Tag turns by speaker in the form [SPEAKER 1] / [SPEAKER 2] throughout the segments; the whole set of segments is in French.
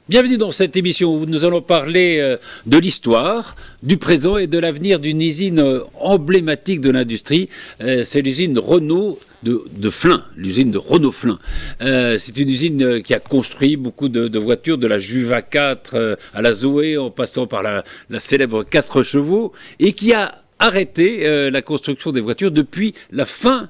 [SPEAKER 1] Bienvenue dans cette émission où nous allons parler de l'histoire, du présent et de l'avenir d'une usine emblématique de l'industrie. C'est l'usine Renault de Flins, l'usine de Renault-Flins. C'est une usine qui a construit beaucoup de voitures, de la Juva 4 à la Zoé, en passant par la célèbre 4 chevaux, et qui a arrêté la construction des voitures depuis la fin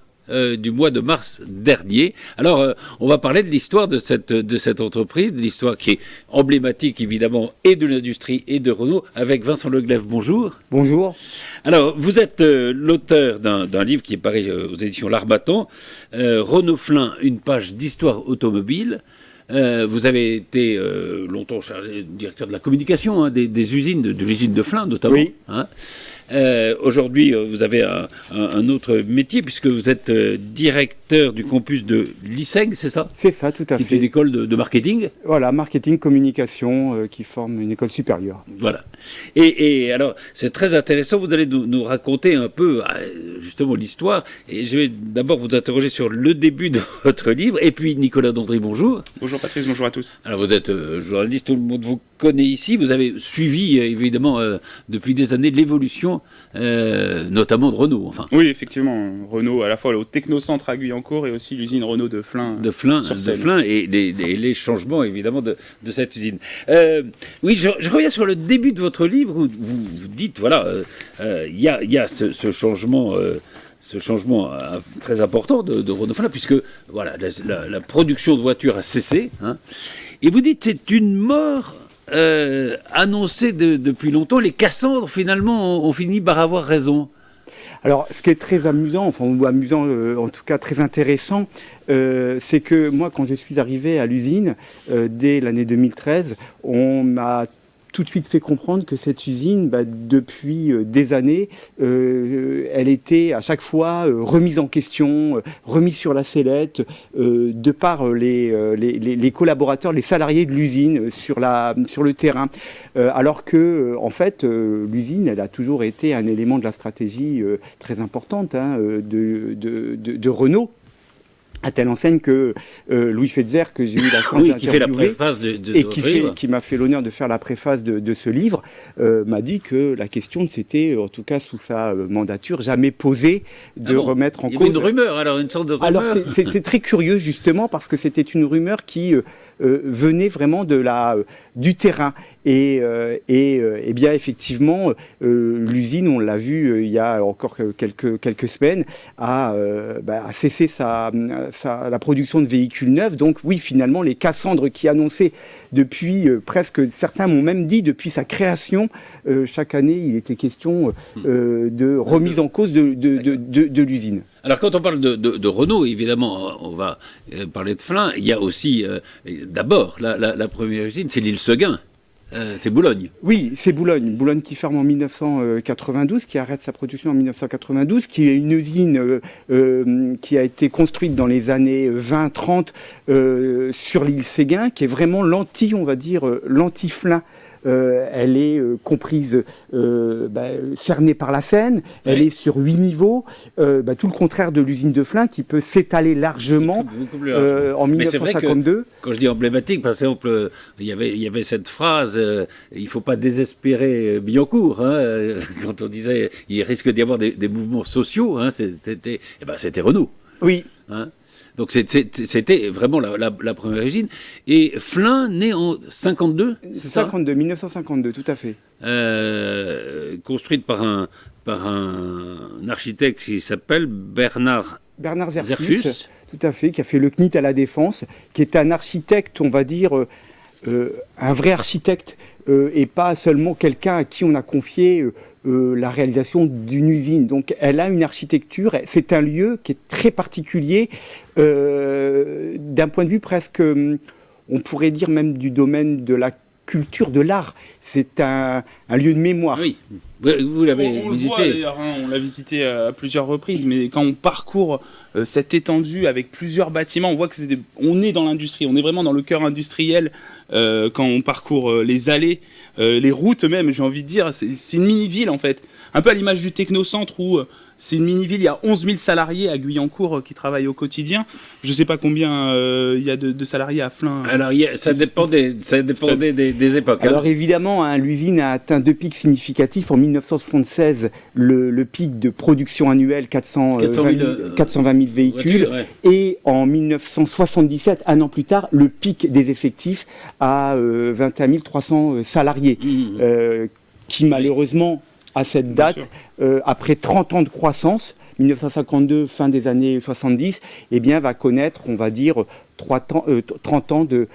[SPEAKER 1] du mois de mars dernier. Alors, on va parler de l'histoire de cette entreprise, de l'histoire qui est emblématique, évidemment, et de l'industrie et de Renault, avec Vincent Leglève. Bonjour.
[SPEAKER 2] Bonjour.
[SPEAKER 1] Alors, vous êtes l'auteur d'un livre qui est paru aux éditions L'Armatan, Renault-Flins, une page d'histoire automobile. Vous avez été longtemps chargé directeur de la communication des usines, de l'usine de Flins notamment.
[SPEAKER 2] Oui.
[SPEAKER 1] Aujourd'hui, vous avez un autre métier puisque vous êtes directeur du campus de l'ISEG, c'est ça?
[SPEAKER 2] C'est ça, tout à fait.
[SPEAKER 1] Qui est une école de marketing.
[SPEAKER 2] Voilà, marketing, communication, qui forme une école supérieure.
[SPEAKER 1] Voilà. Et alors, c'est très intéressant, vous allez nous raconter un peu justement l'histoire. Et je vais d'abord vous interroger sur le début de votre livre. Et puis Nicolas Dandry, bonjour.
[SPEAKER 3] Bonjour Patrice, bonjour à tous.
[SPEAKER 1] Alors vous êtes journaliste, tout le monde vous connaît ici. Vous avez suivi évidemment depuis des années l'évolution notamment de Renault. Enfin.
[SPEAKER 3] Oui, effectivement, Renault à la fois au Technocentre à Guyancourt et aussi l'usine Renault de Flins.
[SPEAKER 1] De Flins et les changements évidemment de cette usine. Oui, je reviens sur le début de votre livre où vous dites, voilà, il y a ce changement... très important de Renault-Flins, puisque voilà, la production de voitures a cessé. Et vous dites c'est une mort annoncée depuis longtemps. Les Cassandres, finalement, ont fini par avoir raison.
[SPEAKER 2] Alors, ce qui est très amusant, ou amusant, en tout cas très intéressant, c'est que moi, quand je suis arrivé à l'usine, dès l'année 2013, on m'a tout de suite fait comprendre que cette usine, depuis des années, elle était à chaque fois remise en question, remise sur la sellette, de par les collaborateurs, les salariés de l'usine sur le terrain. Alors que, en fait, l'usine, elle a toujours été un élément de la stratégie très importante de Renault. À telle enseigne que Louis Fetzer, que j'ai eu la chance d'interviewer,
[SPEAKER 1] qui fait la préface de
[SPEAKER 2] qui m'a fait l'honneur de faire la préface de ce livre, m'a dit que la question ne s'était, en tout cas sous sa mandature, jamais posée de remettre en cause.
[SPEAKER 1] Il y avait une rumeur, alors une sorte de rumeur.
[SPEAKER 2] Alors c'est très curieux justement parce que c'était une rumeur qui venait vraiment du terrain. Et bien effectivement, l'usine, on l'a vu il y a encore quelques semaines, a cessé la production de véhicules neufs. Donc oui, finalement, les Cassandres qui annonçaient depuis presque, certains m'ont même dit depuis sa création, chaque année, il était question de remise en cause de l'usine.
[SPEAKER 1] Alors quand on parle de Renault, évidemment, on va parler de Flins. Il y a aussi, d'abord, la première usine, c'est l'île Seguin. C'est Boulogne.
[SPEAKER 2] Oui, c'est Boulogne. Boulogne qui ferme en 1992, qui arrête sa production en 1992, qui est une usine qui a été construite dans les années 20-30 sur l'île Séguin, qui est vraiment l'anti-Flins. Elle est comprise, cernée par la Seine, elle est sur 8 niveaux, tout le contraire de l'usine de Flins qui peut s'étaler largement en 1952. Mais c'est vrai que,
[SPEAKER 1] quand je dis emblématique, par exemple, il y avait cette phrase, il ne faut pas désespérer Billancourt, quand on disait il risque d'y avoir des mouvements sociaux, c'était Renault.
[SPEAKER 2] Oui.
[SPEAKER 1] Donc c'était vraiment la première usine. Et Flins, né en 52, c'est ça ?
[SPEAKER 2] 1952, tout à fait.
[SPEAKER 1] Construite par un architecte qui s'appelle Bernard Zerfus.
[SPEAKER 2] Tout à fait, qui a fait le CNIT à la Défense, qui est un architecte, on va dire, un vrai architecte, et pas seulement quelqu'un à qui on a confié la réalisation d'une usine. Donc elle a une architecture, c'est un lieu qui est très particulier, d'un point de vue presque, on pourrait dire même du domaine de la culture de l'art. C'est un un lieu de mémoire.
[SPEAKER 1] Oui, vous l'avez
[SPEAKER 3] On
[SPEAKER 1] visité.
[SPEAKER 3] le voit d'ailleurs, hein, on l'a visité à plusieurs reprises, mais quand on parcourt cette étendue avec plusieurs bâtiments, on voit que on est dans l'industrie, on est vraiment dans le cœur industriel quand on parcourt les allées, les routes même, j'ai envie de dire, c'est une mini-ville en fait, un peu à l'image du technocentre où c'est une mini-ville, il y a 11 000 salariés à Guyancourt qui travaillent au quotidien. Je ne sais pas combien il y a de salariés à Flins.
[SPEAKER 1] Alors, ça dépendait des époques.
[SPEAKER 2] Alors évidemment, hein, l'usine a atteint 2 pics significatifs. En 1976, le pic de production annuelle, 420 000 véhicules.
[SPEAKER 1] Voitures, ouais.
[SPEAKER 2] Et en 1977, un an plus tard, le pic des effectifs à 21 300 salariés, qui malheureusement, à cette date, après 30 ans de croissance, 1952, fin des années 70, eh bien, va connaître, on va dire, 30 ans de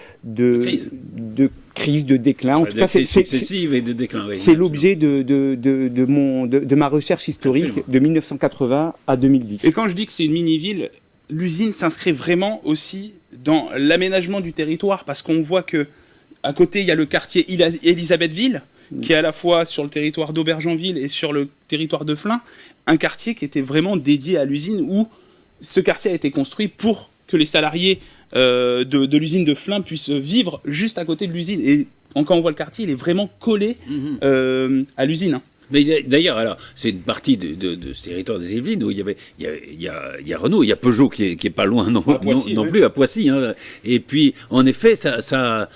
[SPEAKER 2] crise, de déclin. En tout cas, c'est
[SPEAKER 1] successive et de déclin. Oui,
[SPEAKER 2] c'est l'objet de ma recherche historique. Absolument. De 1980 à 2010.
[SPEAKER 3] Et quand je dis que c'est une mini-ville, l'usine s'inscrit vraiment aussi dans l'aménagement du territoire, parce qu'on voit que à côté, il y a le quartier Élisabethville, qui est à la fois sur le territoire d'Aubergenville et sur le territoire de Flins, un quartier qui était vraiment dédié à l'usine, où ce quartier a été construit pour que les salariés de l'usine de Flins puissent vivre juste à côté de l'usine. Et quand on voit le quartier, il est vraiment collé à l'usine.
[SPEAKER 1] Mais d'ailleurs, alors, c'est une partie de ce territoire des Yvelines où il y a Renault, il y a Peugeot qui est pas loin non plus, à Poissy. Hein. Et puis, en effet, ça a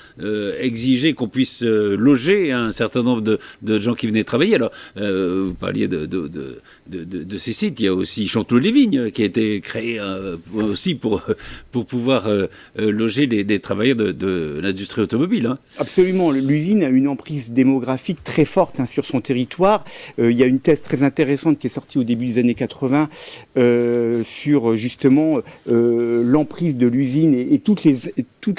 [SPEAKER 1] exigé qu'on puisse loger un certain nombre de gens qui venaient travailler. Alors, vous parliez de ces sites. Il y a aussi Chanteloup-les-Vignes qui a été créé aussi pour pouvoir loger les travailleurs de l'industrie automobile. Hein.
[SPEAKER 2] Absolument. L'usine a une emprise démographique très forte sur son territoire. Il y a une thèse très intéressante qui est sortie au début des années 80 sur justement l'emprise de l'usine et tous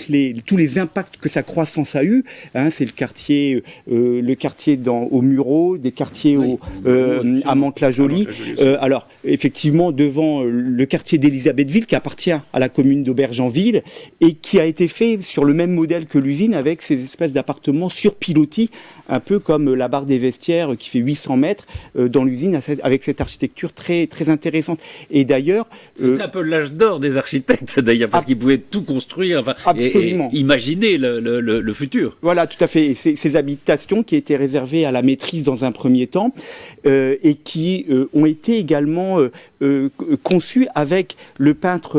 [SPEAKER 2] les impacts que sa croissance a eu. Hein, c'est le quartier au Mureau, des quartiers à Mantes-la-Jolie. Alors, effectivement, devant le quartier d'Élisabethville qui appartient à la commune d'Aubergenville et qui a été fait sur le même modèle que l'usine avec ces espèces d'appartements sur pilotis, un peu comme la barre des vestiaires qui fait 800 mètres dans l'usine avec cette architecture très, très intéressante. Et d'ailleurs...
[SPEAKER 1] c'est un peu l'âge d'or des architectes d'ailleurs, parce qu'ils pouvaient tout construire et imaginer le futur.
[SPEAKER 2] Voilà, tout à fait. Et ces habitations qui étaient réservées à la maîtrise dans un premier temps et qui ont été également conçues avec le peintre,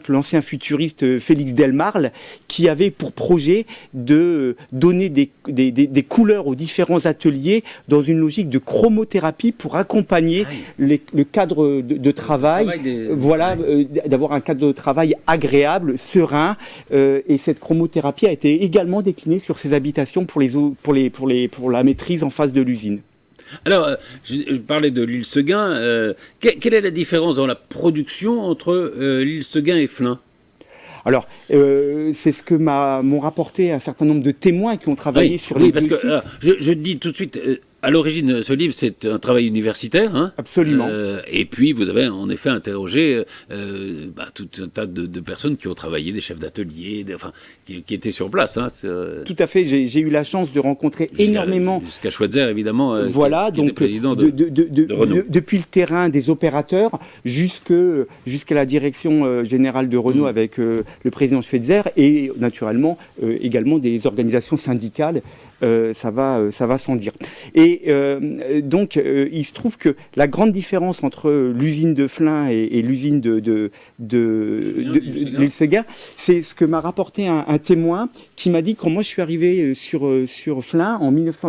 [SPEAKER 2] l'ancien futuriste Félix Delmarle, qui avait pour projet de donner des couleurs aux différents ateliers dans une logique de chromothérapie pour accompagner le cadre de travail, d'avoir un cadre de travail agréable, serein, et cette chromothérapie a été également déclinée sur ces habitations pour la maîtrise en face de l'usine.
[SPEAKER 1] Alors, je parlais de l'île Seguin. Quelle est la différence dans la production entre l'île Seguin et Flins ?
[SPEAKER 2] Alors, c'est ce que m'ont rapporté un certain nombre de témoins qui ont travaillé sur les deux sites.
[SPEAKER 1] Parce que je dis tout de suite, à l'origine, ce livre, c'est un travail universitaire. Hein.
[SPEAKER 2] Absolument.
[SPEAKER 1] Et puis, vous avez en effet interrogé tout un tas de personnes qui ont travaillé, des chefs d'atelier, qui étaient sur place. Hein.
[SPEAKER 2] Tout à fait. J'ai eu la chance de rencontrer énormément.
[SPEAKER 1] Jusqu'à Schweitzer, évidemment.
[SPEAKER 2] Voilà,
[SPEAKER 1] qui était président de Renault.
[SPEAKER 2] Depuis le terrain des opérateurs jusqu'à la direction générale de Renault avec le président Schweitzer et naturellement également des organisations syndicales. Ça va sans dire. Et donc, il se trouve que la grande différence entre l'usine de Flins et l'usine de l'île Seguin, c'est ce que m'a rapporté un témoin qui m'a dit quand moi je suis arrivé sur Flins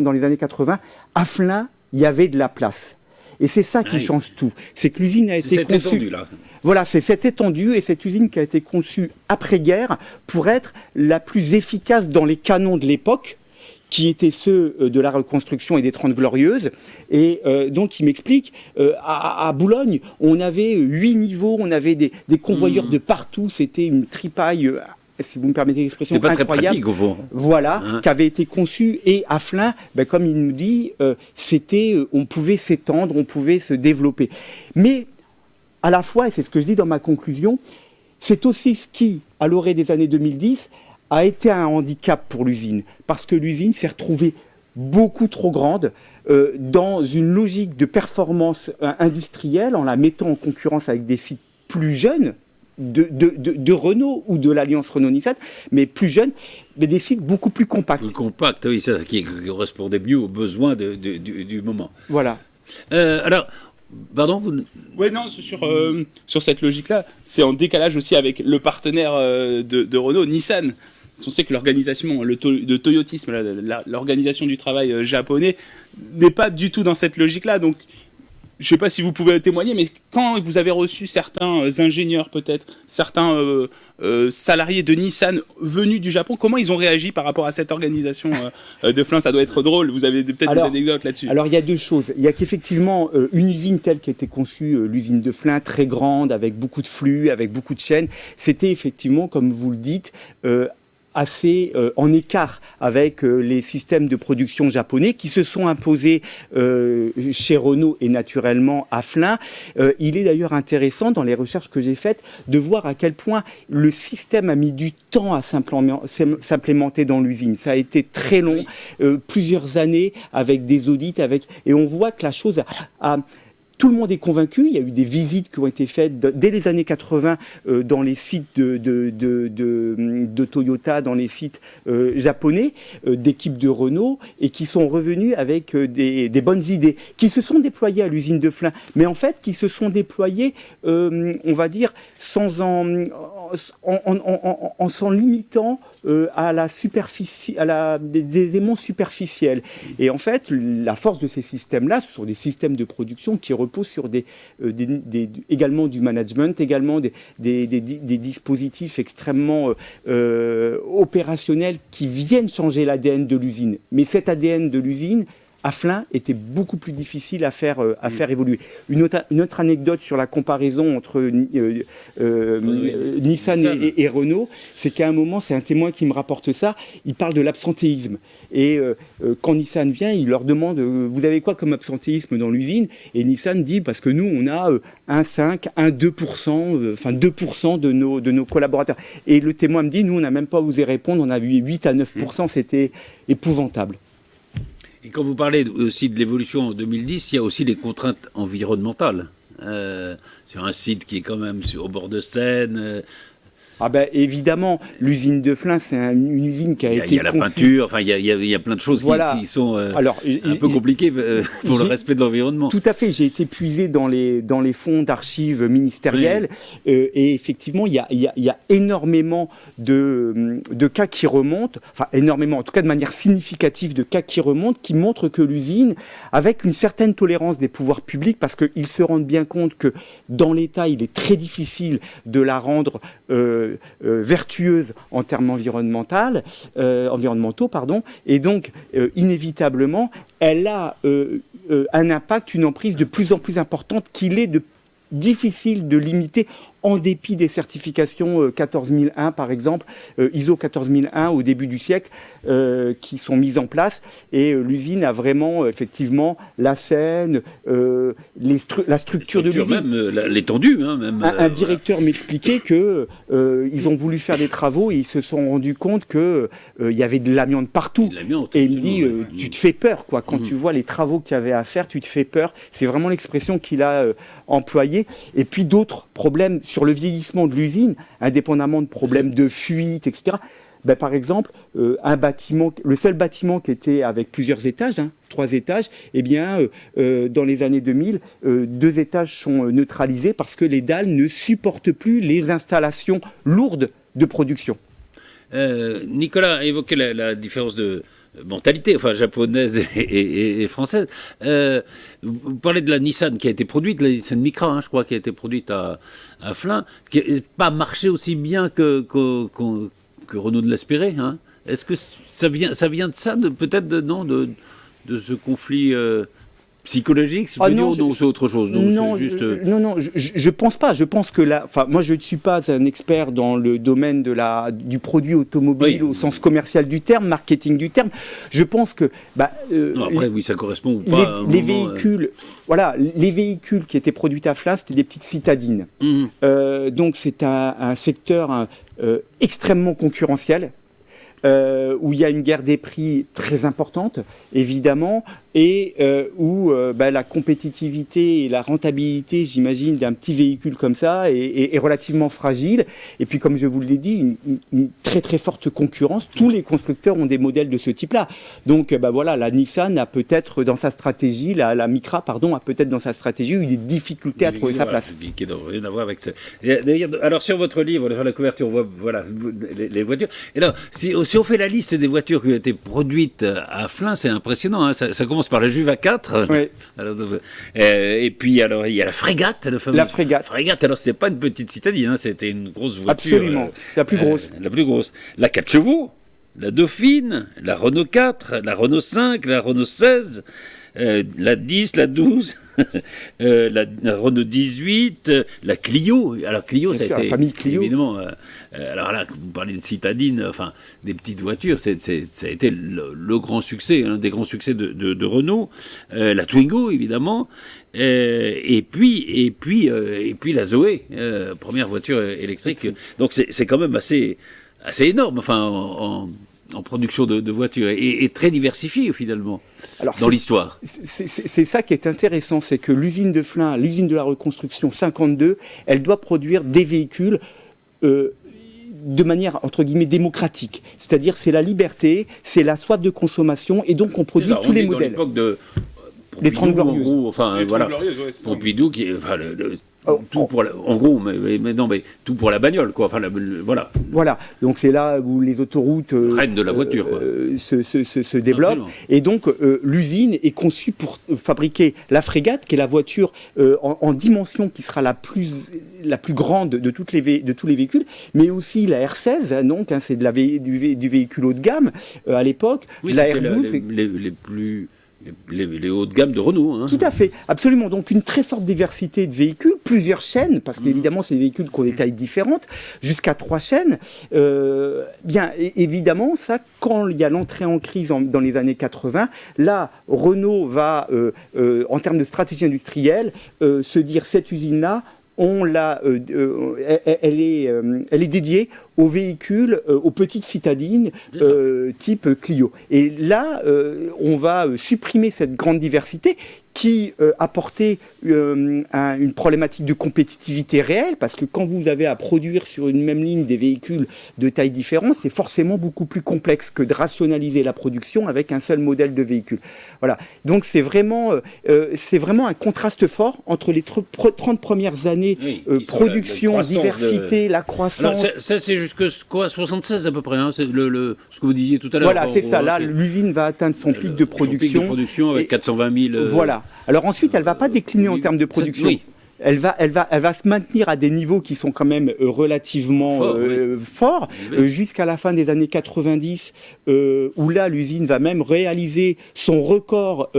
[SPEAKER 2] dans les années 80, à Flins, il y avait de la place. Et c'est ça qui change tout. C'est que l'usine a été conçue... étendue, là. Voilà, c'est cette étendue et cette usine qui a été conçue après-guerre pour être la plus efficace dans les canons de l'époque, qui étaient ceux de la reconstruction et des 30 Glorieuses. Et donc, il m'explique, à Boulogne, on avait 8 niveaux, on avait des convoyeurs de partout, c'était une tripaille, si vous me permettez l'expression, incroyable.
[SPEAKER 1] C'est pas très pratique, au fond.
[SPEAKER 2] Voilà, qui avait été conçue. Et à Flins, comme il nous dit, on pouvait s'étendre, on pouvait se développer. Mais, à la fois, et c'est ce que je dis dans ma conclusion, c'est aussi ce qui, à l'orée des années 2010, a été un handicap pour l'usine, parce que l'usine s'est retrouvée beaucoup trop grande, dans une logique de performance industrielle, en la mettant en concurrence avec des sites plus jeunes, de Renault ou de l'alliance Renault-Nissan, mais plus jeunes, mais des sites beaucoup plus compacts.
[SPEAKER 1] Plus compact, oui, ça qui correspondait mieux aux besoins du moment.
[SPEAKER 2] Voilà.
[SPEAKER 1] Alors, pardon,
[SPEAKER 3] Oui, non, sur cette logique-là, c'est en décalage aussi avec le partenaire de Renault, Nissan. On sait que l'organisation, le toyotisme, l'organisation du travail japonais n'est pas du tout dans cette logique-là. Donc, je ne sais pas si vous pouvez témoigner, mais quand vous avez reçu certains ingénieurs, peut-être, certains salariés de Nissan venus du Japon, comment ils ont réagi par rapport à cette organisation de Flins? Ça doit être drôle, vous avez peut-être des anecdotes là-dessus.
[SPEAKER 2] Alors, il y a deux choses. Il y a qu'effectivement, une usine telle qu'était conçue, l'usine de Flins, très grande, avec beaucoup de flux, avec beaucoup de chaînes, c'était effectivement, comme vous le dites, assez en écart avec les systèmes de production japonais qui se sont imposés chez Renault et naturellement à Flins. Il est d'ailleurs intéressant dans les recherches que j'ai faites de voir à quel point le système a mis du temps à s'implémenter dans l'usine. Ça a été très long, plusieurs années avec des audits, et on voit que la chose a tout le monde est convaincu. Il y a eu des visites qui ont été faites dès les années 80 dans les sites de Toyota, dans les sites japonais, d'équipes de Renault, et qui sont revenus avec des bonnes idées, qui se sont déployées à l'usine de Flins, mais en fait qui se sont déployées, on va dire, en s'en limitant à la superficie, des éléments superficiels. Et en fait, la force de ces systèmes-là, ce sont des systèmes de production qui reposent sur également du management, également des dispositifs extrêmement opérationnels qui viennent changer l'ADN de l'usine. Mais cet ADN de l'usine, à Flins, était beaucoup plus difficile à faire évoluer. Une autre anecdote sur la comparaison entre Nissan et Renault, c'est qu'à un moment, c'est un témoin qui me rapporte ça, il parle de l'absentéisme. Et quand Nissan vient, il leur demande « Vous avez quoi comme absentéisme dans l'usine ?» Et Nissan dit « Parce que nous, on a 1,5, 1,2%, enfin 2% de nos collaborateurs. » Et le témoin me dit « Nous, on n'a même pas osé répondre, on a vu 8 à 9%, c'était épouvantable. »
[SPEAKER 1] Et quand vous parlez aussi de l'évolution en 2010, il y a aussi les contraintes environnementales. Sur un site qui est quand même au bord de Seine.
[SPEAKER 2] Ah ben évidemment, l'usine de Flins, c'est une usine qui a été...
[SPEAKER 1] Il y a la peinture, enfin il y a plein de choses qui sont un peu compliquées pour le respect de l'environnement.
[SPEAKER 2] Tout à fait, j'ai été puisé dans les fonds d'archives ministérielles, et effectivement il y a énormément de cas qui remontent, enfin énormément, en tout cas de manière significative de cas qui remontent, qui montrent que l'usine, avec une certaine tolérance des pouvoirs publics, parce qu'ils se rendent bien compte que dans l'État il est très difficile de la rendre vertueuse en termes environnementaux, et donc inévitablement elle a un impact, une emprise de plus en plus importante qu'il est difficile de limiter en dépit des certifications 14001 par exemple, ISO 14001 au début du siècle, qui sont mises en place, et l'usine a vraiment effectivement la scène, la structure de l'usine.
[SPEAKER 1] Même l'étendue.
[SPEAKER 2] Un directeur m'expliquait que ils ont voulu faire des travaux et ils se sont rendus compte que il y avait de l'amiante partout. Et il me dit, tu te fais peur, quoi. Quand tu vois les travaux qu'il y avait à faire, tu te fais peur. C'est vraiment l'expression qu'il a employée. Et puis d'autres problèmes sur le vieillissement de l'usine, indépendamment de problèmes de fuite, etc. Ben, par exemple, un bâtiment, le seul bâtiment qui était avec plusieurs étages, 3 étages, eh bien, dans les années 2000, 2 étages sont neutralisés parce que les dalles ne supportent plus les installations lourdes de production.
[SPEAKER 1] Nicolas a évoqué la différence de mentalité, enfin japonaise et française. Vous parlez de la Nissan qui a été produite, la Nissan Micra, je crois, qui a été produite à Flins, qui n'a pas marché aussi bien que Renault de l'espérait. Est-ce que ça vient de ça, peut-être de ce conflit psychologique, c'est autre chose. Donc
[SPEAKER 2] non, je pense pas. Je pense que moi je ne suis pas un expert dans le domaine du produit automobile au sens commercial du terme, marketing du terme. Je pense que
[SPEAKER 1] ça correspond ou pas.
[SPEAKER 2] Les véhicules, les véhicules qui étaient produits à Flins, c'était des petites citadines. Donc c'est un secteur extrêmement concurrentiel. où il y a une guerre des prix très importante, évidemment, et où la compétitivité et la rentabilité, j'imagine, d'un petit véhicule comme ça est relativement fragile. Et puis, comme je vous l'ai dit, une très très forte concurrence. Tous les constructeurs ont des modèles de ce type-là. Donc, la Nissan a peut-être dans sa stratégie, la Micra, pardon, a peut-être dans sa stratégie eu des difficultés à trouver sa place.
[SPEAKER 1] Qui n'a rien à voir avec ça. D'ailleurs, alors, sur votre livre, sur la couverture, on voit les voitures. Et là, si on fait la liste des voitures qui ont été produites à Flins, c'est impressionnant. Hein. Ça commence par la Juve A4.
[SPEAKER 2] Oui.
[SPEAKER 1] Alors, et puis, alors, il y a la Frégate, le fameux.
[SPEAKER 2] La Frégate.
[SPEAKER 1] Frégate, alors, c'est pas une petite citadine, hein, c'était une grosse voiture.
[SPEAKER 2] Absolument. La plus grosse.
[SPEAKER 1] La plus grosse. La 4 chevaux, la Dauphine, la Renault 4, la Renault 5, la Renault 16, la 10, la 12, la Renault 18, la Clio. Alors Clio,
[SPEAKER 2] Bien
[SPEAKER 1] ça
[SPEAKER 2] sûr,
[SPEAKER 1] a été
[SPEAKER 2] la famille Clio.
[SPEAKER 1] évidemment. Alors là, vous parlez de citadines, enfin des petites voitures, ça a été le grand succès, un des grands succès de Renault. La Twingo, évidemment. Et puis la Zoé, première voiture électrique. Donc c'est quand même assez énorme, enfin en production de voitures, et très diversifiée finalement. Alors, dans l'histoire.
[SPEAKER 2] C'est ça qui est intéressant, c'est que l'usine de Flins, l'usine de la reconstruction 52, elle doit produire des véhicules de manière, entre guillemets, démocratique. C'est-à-dire, c'est la liberté, c'est la soif de consommation, et donc on produit tous les modèles.
[SPEAKER 1] Dans l'époque de
[SPEAKER 2] les 30
[SPEAKER 1] Glorieuses. En gros, enfin, voilà. Pompidou, en gros, mais tout pour la bagnole, quoi. Enfin, voilà.
[SPEAKER 2] Voilà. Donc c'est là où les autoroutes
[SPEAKER 1] reine de la voiture,
[SPEAKER 2] se développent. Absolument. Et donc l'usine est conçue pour fabriquer la Frégate, qui est la voiture en dimension qui sera la plus grande de tous les véhicules, mais aussi la R16. Donc c'est du véhicule haut de gamme à l'époque.
[SPEAKER 1] Oui, la R12, les hauts de gamme de Renault. Hein.
[SPEAKER 2] Tout à fait, absolument. Donc une très forte diversité de véhicules, plusieurs chaînes, parce qu'évidemment c'est des véhicules qui ont des tailles différentes, jusqu'à 3 chaînes. Bien évidemment, ça, quand il y a l'entrée en crise dans les années 80, là Renault va, en termes de stratégie industrielle, se dire cette usine-là, elle est dédiée aux véhicules, aux petites citadines type Clio. Et là, on va supprimer cette grande diversité qui apportait une problématique de compétitivité réelle, parce que quand vous avez à produire sur une même ligne des véhicules de tailles différentes, c'est forcément beaucoup plus complexe que de rationaliser la production avec un seul modèle de véhicule. Voilà. Donc c'est vraiment un contraste fort entre les 30 premières années, production, diversité, la croissance.
[SPEAKER 1] Alors, ça c'est jusque quoi, 76 à peu près, hein, c'est ce que vous disiez tout à l'heure.
[SPEAKER 2] Voilà, c'est ça. Là, l'usine va atteindre son pic de production.
[SPEAKER 1] Son pic de production avec 420 000...
[SPEAKER 2] Voilà. Alors ensuite, elle ne va pas décliner en termes de production. Oui. Elle va se maintenir à des niveaux qui sont quand même relativement forts jusqu'à la fin des années 90, où là, l'usine va même réaliser son record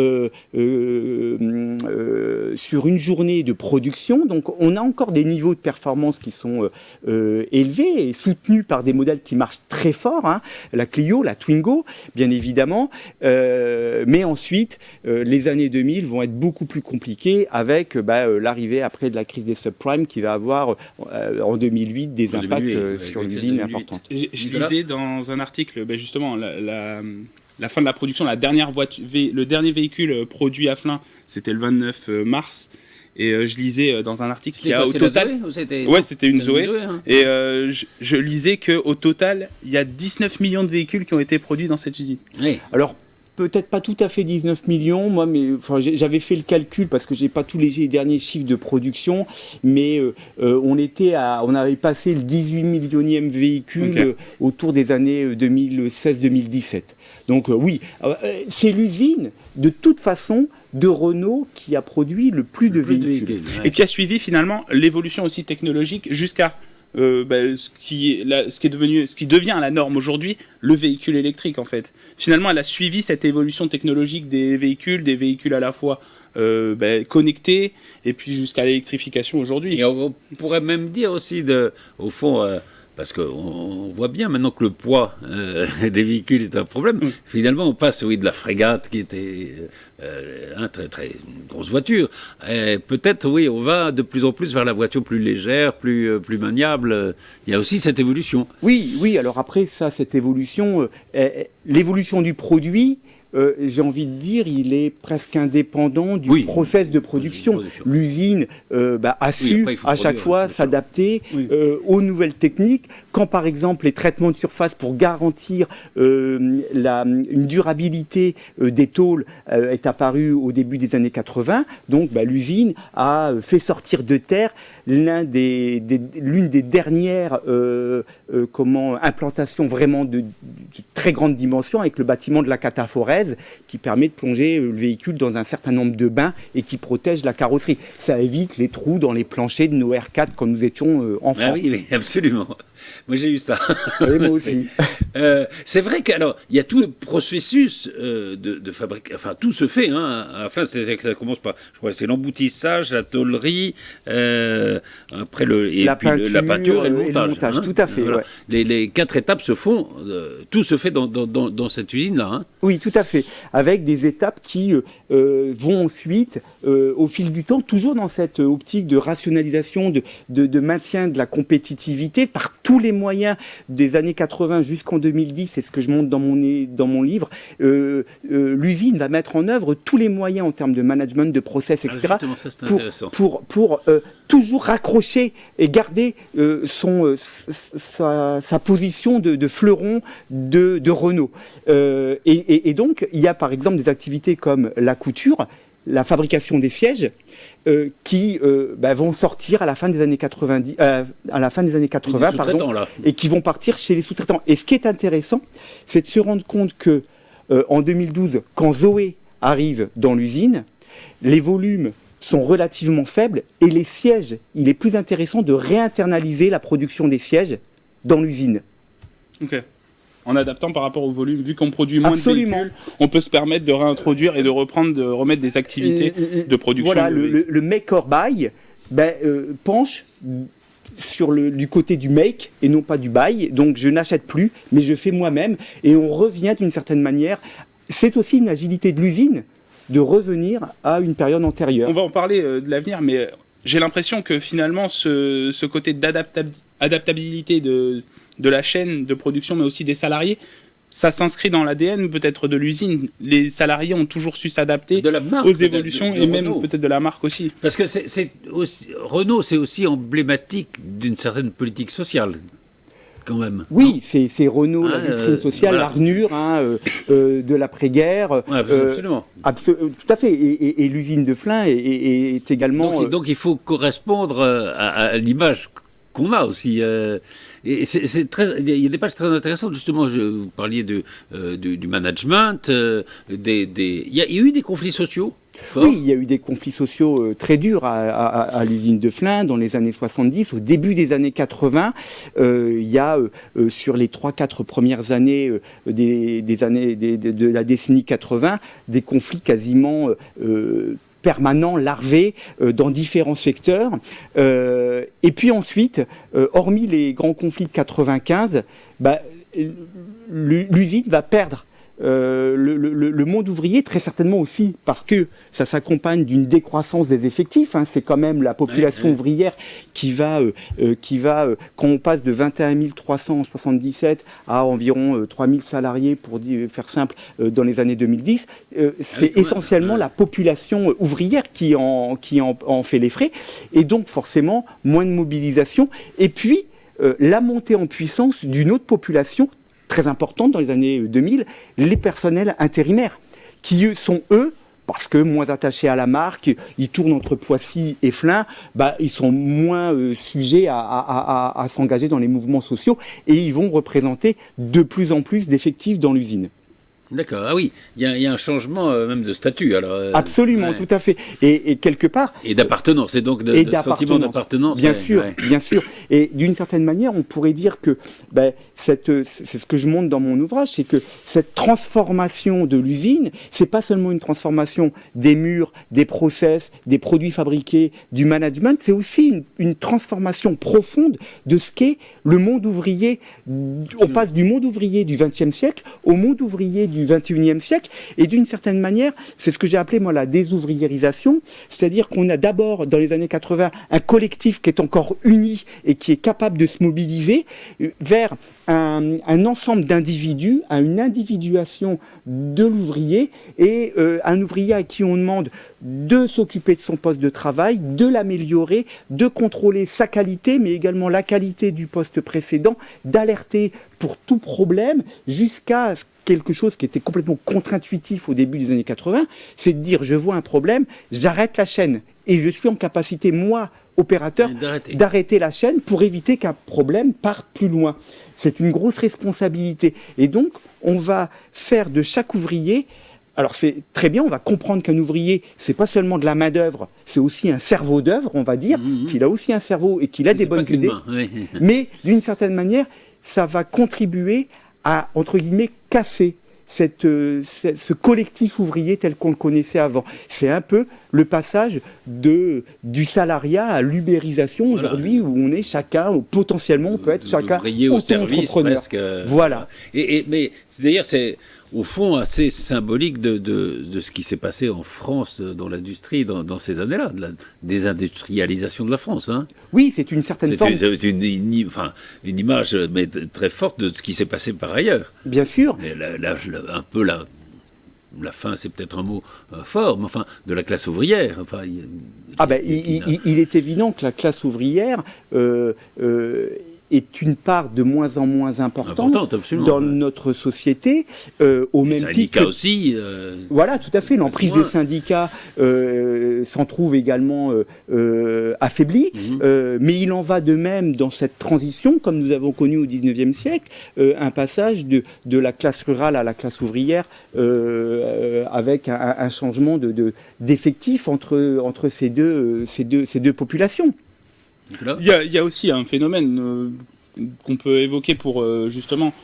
[SPEAKER 2] sur une journée de production. Donc, on a encore des niveaux de performance qui sont élevés et soutenus par des modèles qui marchent très fort, hein, la Clio, la Twingo, bien évidemment. Mais ensuite, les années 2000 vont être beaucoup plus compliquées avec l'arrivée après de la crise des subprimes qui va avoir en 2008 des impacts sur l'usine importantes.
[SPEAKER 3] Je lisais dans un article justement la fin de la production, le dernier véhicule produit à Flins, c'était le 29 mars. Et je lisais dans un article qu'il y a au total... c'était une Zoé. Hein. Et je lisais qu'au total, il y a 19 millions de véhicules qui ont été produits dans cette usine.
[SPEAKER 2] Oui. Alors, peut-être pas tout à fait 19 millions, moi, mais j'avais fait le calcul parce que j'ai pas tous les derniers chiffres de production, mais on avait passé le 18 millionième véhicule autour des années 2016-2017. Donc oui, c'est l'usine de toute façon de Renault qui a produit le plus de véhicules.
[SPEAKER 3] Et qui a suivi finalement l'évolution aussi technologique jusqu'à ce qui devient la norme aujourd'hui, le véhicule électrique en fait. Finalement, elle a suivi cette évolution technologique des véhicules à la fois connectés et puis jusqu'à l'électrification aujourd'hui.
[SPEAKER 1] Et on pourrait même dire aussi, au fond, parce qu'on voit bien maintenant que le poids des véhicules est un problème. Finalement, on passe, de la frégate qui était très grosse voiture. Peut-être, on va de plus en plus vers la voiture plus légère, plus maniable. Il y a aussi cette évolution.
[SPEAKER 2] Oui, alors après ça, cette évolution, l'évolution du produit, j'ai envie de dire, il est presque indépendant du process de production. L'usine a su à chaque fois s'adapter aux nouvelles techniques. Quand par exemple les traitements de surface pour garantir une durabilité des tôles est apparu au début des années 80, donc l'usine a fait sortir de terre l'une des dernières implantations vraiment de très grande dimension avec le bâtiment de la Cataforèse qui permet de plonger le véhicule dans un certain nombre de bains et qui protège la carrosserie. Ça évite les trous dans les planchers de nos R4 quand nous étions enfants.
[SPEAKER 1] Ah oui, absolument. Moi, j'ai eu ça.
[SPEAKER 2] Oui, moi aussi.
[SPEAKER 1] C'est vrai qu'il y a tout le processus de fabrication. Enfin, tout se fait. À la fin, ça commence par, je crois, c'est l'emboutissage, la tôlerie, après la peinture et le montage.
[SPEAKER 2] Tout à fait.
[SPEAKER 1] Voilà.
[SPEAKER 2] Ouais.
[SPEAKER 1] Les 4 étapes se font. Tout se fait dans cette usine-là.
[SPEAKER 2] Oui, tout à fait. Avec des étapes qui vont ensuite, au fil du temps, toujours dans cette optique de rationalisation, de maintien de la compétitivité par tous les moyens des années 80 jusqu'en 2010, c'est ce que je montre dans mon livre, l'usine va mettre en œuvre tous les moyens en termes de management, de process, etc.
[SPEAKER 1] Justement, ça, c'est intéressant.
[SPEAKER 2] Pour toujours raccrocher et garder sa position de fleuron de Renault. Et donc, il y a par exemple des activités comme la couture, la fabrication des sièges, qui vont sortir à la fin des années 90, et qui vont partir chez les sous-traitants. Et ce qui est intéressant, c'est de se rendre compte que en 2012, quand Zoé arrive dans l'usine, les volumes sont relativement faibles et les sièges, il est plus intéressant de réinternaliser la production des sièges dans l'usine.
[SPEAKER 3] Ok. En adaptant par rapport au volume, vu qu'on produit moins de véhicules, on peut se permettre de réintroduire et de remettre des activités de production.
[SPEAKER 2] Voilà, le make or buy penche du côté du make et non pas du buy. Donc je n'achète plus, mais je fais moi-même. Et on revient d'une certaine manière. C'est aussi une agilité de l'usine de revenir à une période antérieure.
[SPEAKER 3] On va en parler de l'avenir, mais j'ai l'impression que finalement ce côté d'adaptabilité de la chaîne de production, mais aussi des salariés, ça s'inscrit dans l'ADN peut-être de l'usine. Les salariés ont toujours su s'adapter aux évolutions et même peut-être de la marque aussi.
[SPEAKER 1] Parce que Renault, c'est aussi emblématique d'une certaine politique sociale. Quand même.
[SPEAKER 2] Oui, c'est Renault, la vitrine sociale, l'arnure de l'après-guerre.
[SPEAKER 1] Absolument.
[SPEAKER 2] Tout à fait. Et l'usine de Flins est également...
[SPEAKER 1] Donc il faut correspondre à l'image qu'on a aussi. Et il y a des pages très intéressantes, justement. Vous parliez du management. Il y a eu des conflits sociaux.
[SPEAKER 2] Oui, il y a eu des conflits sociaux très durs à l'usine de Flins dans les années 70. Au début des années 80, il y a sur les 3-4 premières années de la décennie 80, des conflits quasiment permanents, larvés, dans différents secteurs. Et puis ensuite, hormis les grands conflits de 95, l'usine va perdre le monde ouvrier, très certainement aussi parce que ça s'accompagne d'une décroissance des effectifs. C'est quand même la population ouvrière qui va, quand on passe de 21 300 en 77 à environ 3 000 salariés, pour faire simple, dans les années 2010, c'est essentiellement la population ouvrière qui en fait les frais. Et donc forcément, moins de mobilisation. Et puis, la montée en puissance d'une autre population très importante dans les années 2000, les personnels intérimaires, qui sont parce que moins attachés à la marque, ils tournent entre Poissy et Flins, ils sont moins sujets à s'engager dans les mouvements sociaux et ils vont représenter de plus en plus d'effectifs dans l'usine.
[SPEAKER 1] D'accord, ah oui, il y a un changement même de statut. Alors,
[SPEAKER 2] Absolument,
[SPEAKER 1] ouais.
[SPEAKER 2] tout à fait. Et quelque part...
[SPEAKER 1] Et d'appartenance, et donc de sentiment d'appartenance.
[SPEAKER 2] Bien sûr, bien sûr. Et d'une certaine manière, on pourrait dire que, c'est ce que je montre dans mon ouvrage, c'est que cette transformation de l'usine, c'est pas seulement une transformation des murs, des process, des produits fabriqués, du management, c'est aussi une transformation profonde de ce qu'est le monde ouvrier. On passe du monde ouvrier du XXe siècle au monde ouvrier du XXIe siècle, et d'une certaine manière, c'est ce que j'ai appelé moi la désouvriérisation, c'est-à-dire qu'on a d'abord dans les années 80 un collectif qui est encore uni et qui est capable de se mobiliser vers un ensemble d'individus, à une individuation de l'ouvrier, et un ouvrier à qui on demande de s'occuper de son poste de travail, de l'améliorer, de contrôler sa qualité, mais également la qualité du poste précédent, d'alerter pour tout problème, jusqu'à quelque chose qui était complètement contre-intuitif au début des années 80, c'est de dire je vois un problème, j'arrête la chaîne, et je suis en capacité, moi, opérateur, d'arrêter la chaîne pour éviter qu'un problème parte plus loin. C'est une grosse responsabilité. Et donc, on va faire de chaque ouvrier... Alors c'est très bien, on va comprendre qu'un ouvrier, c'est pas seulement de la main-d'œuvre, c'est aussi un cerveau d'œuvre, on va dire, qu'il a aussi un cerveau et qu'il a des bonnes idées. Oui. Mais d'une certaine manière, ça va contribuer à, entre guillemets, casser ce collectif ouvrier tel qu'on le connaissait avant. C'est un peu le passage du salariat à l'ubérisation aujourd'hui, où on est chacun, ou potentiellement on peut être chacun auto-entrepreneur. Voilà.
[SPEAKER 1] Mais d'ailleurs, c'est au fond assez symbolique de ce qui s'est passé en France dans l'industrie dans ces années-là, de la désindustrialisation de la France. Hein.
[SPEAKER 2] Oui, c'est une certaine forme.
[SPEAKER 1] C'est une image mais très forte de ce qui s'est passé par ailleurs.
[SPEAKER 2] Bien sûr.
[SPEAKER 1] Mais un peu la fin, c'est peut-être un mot fort, mais enfin, de la classe ouvrière. Enfin,
[SPEAKER 2] il est évident que la classe ouvrière est une part de moins en moins importante dans notre société, au même titre. Les
[SPEAKER 1] syndicats aussi.
[SPEAKER 2] Voilà, tout à fait. L'emprise des syndicats s'en trouve également affaiblie, mais il en va de même dans cette transition, comme nous avons connu au XIXe siècle, un passage de la classe rurale à la classe ouvrière, avec un changement d'effectif entre ces deux populations.
[SPEAKER 3] Il y a aussi un phénomène qu'on peut évoquer pour justement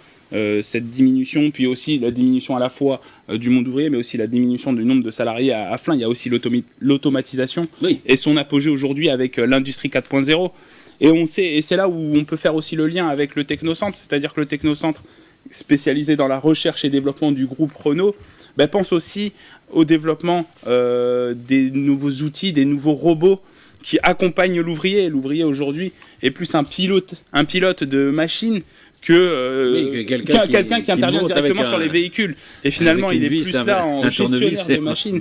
[SPEAKER 3] cette diminution, puis aussi la diminution à la fois du monde ouvrier, mais aussi la diminution du nombre de salariés à Flins. Il y a aussi l'automatisation et son apogée aujourd'hui avec l'industrie 4.0. Et on sait, et c'est là où on peut faire aussi le lien avec le Technocentre, c'est-à-dire que le Technocentre, spécialisé dans la recherche et développement du groupe Renault, pense aussi au développement des nouveaux outils, des nouveaux robots qui accompagne l'ouvrier. L'ouvrier aujourd'hui est plus un pilote de machine que quelqu'un qui intervient directement sur les véhicules. Et finalement, il est plus là en gestionnaire de machines.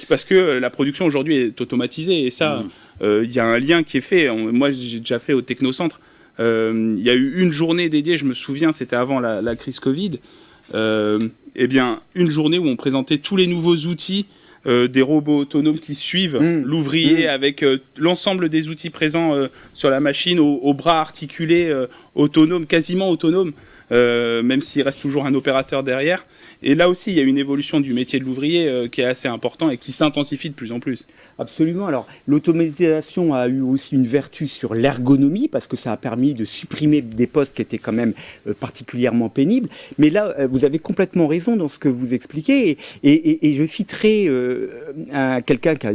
[SPEAKER 3] Parce que la production aujourd'hui est automatisée. Et ça, il y a un lien qui est fait. Moi, j'ai déjà fait au Technocentre. Il y a eu une journée dédiée, je me souviens, c'était avant la crise Covid. Une journée où on présentait tous les nouveaux outils, des robots autonomes qui suivent l'ouvrier avec l'ensemble des outils présents sur la machine, au bras articulés, autonomes, quasiment autonomes, même s'il reste toujours un opérateur derrière. Et là aussi, il y a une évolution du métier de l'ouvrier qui est assez important et qui s'intensifie de plus en plus.
[SPEAKER 2] Absolument. Alors, l'automatisation a eu aussi une vertu sur l'ergonomie, parce que ça a permis de supprimer des postes qui étaient quand même particulièrement pénibles. Mais là, vous avez complètement raison dans ce que vous expliquez. Et je citerai quelqu'un qui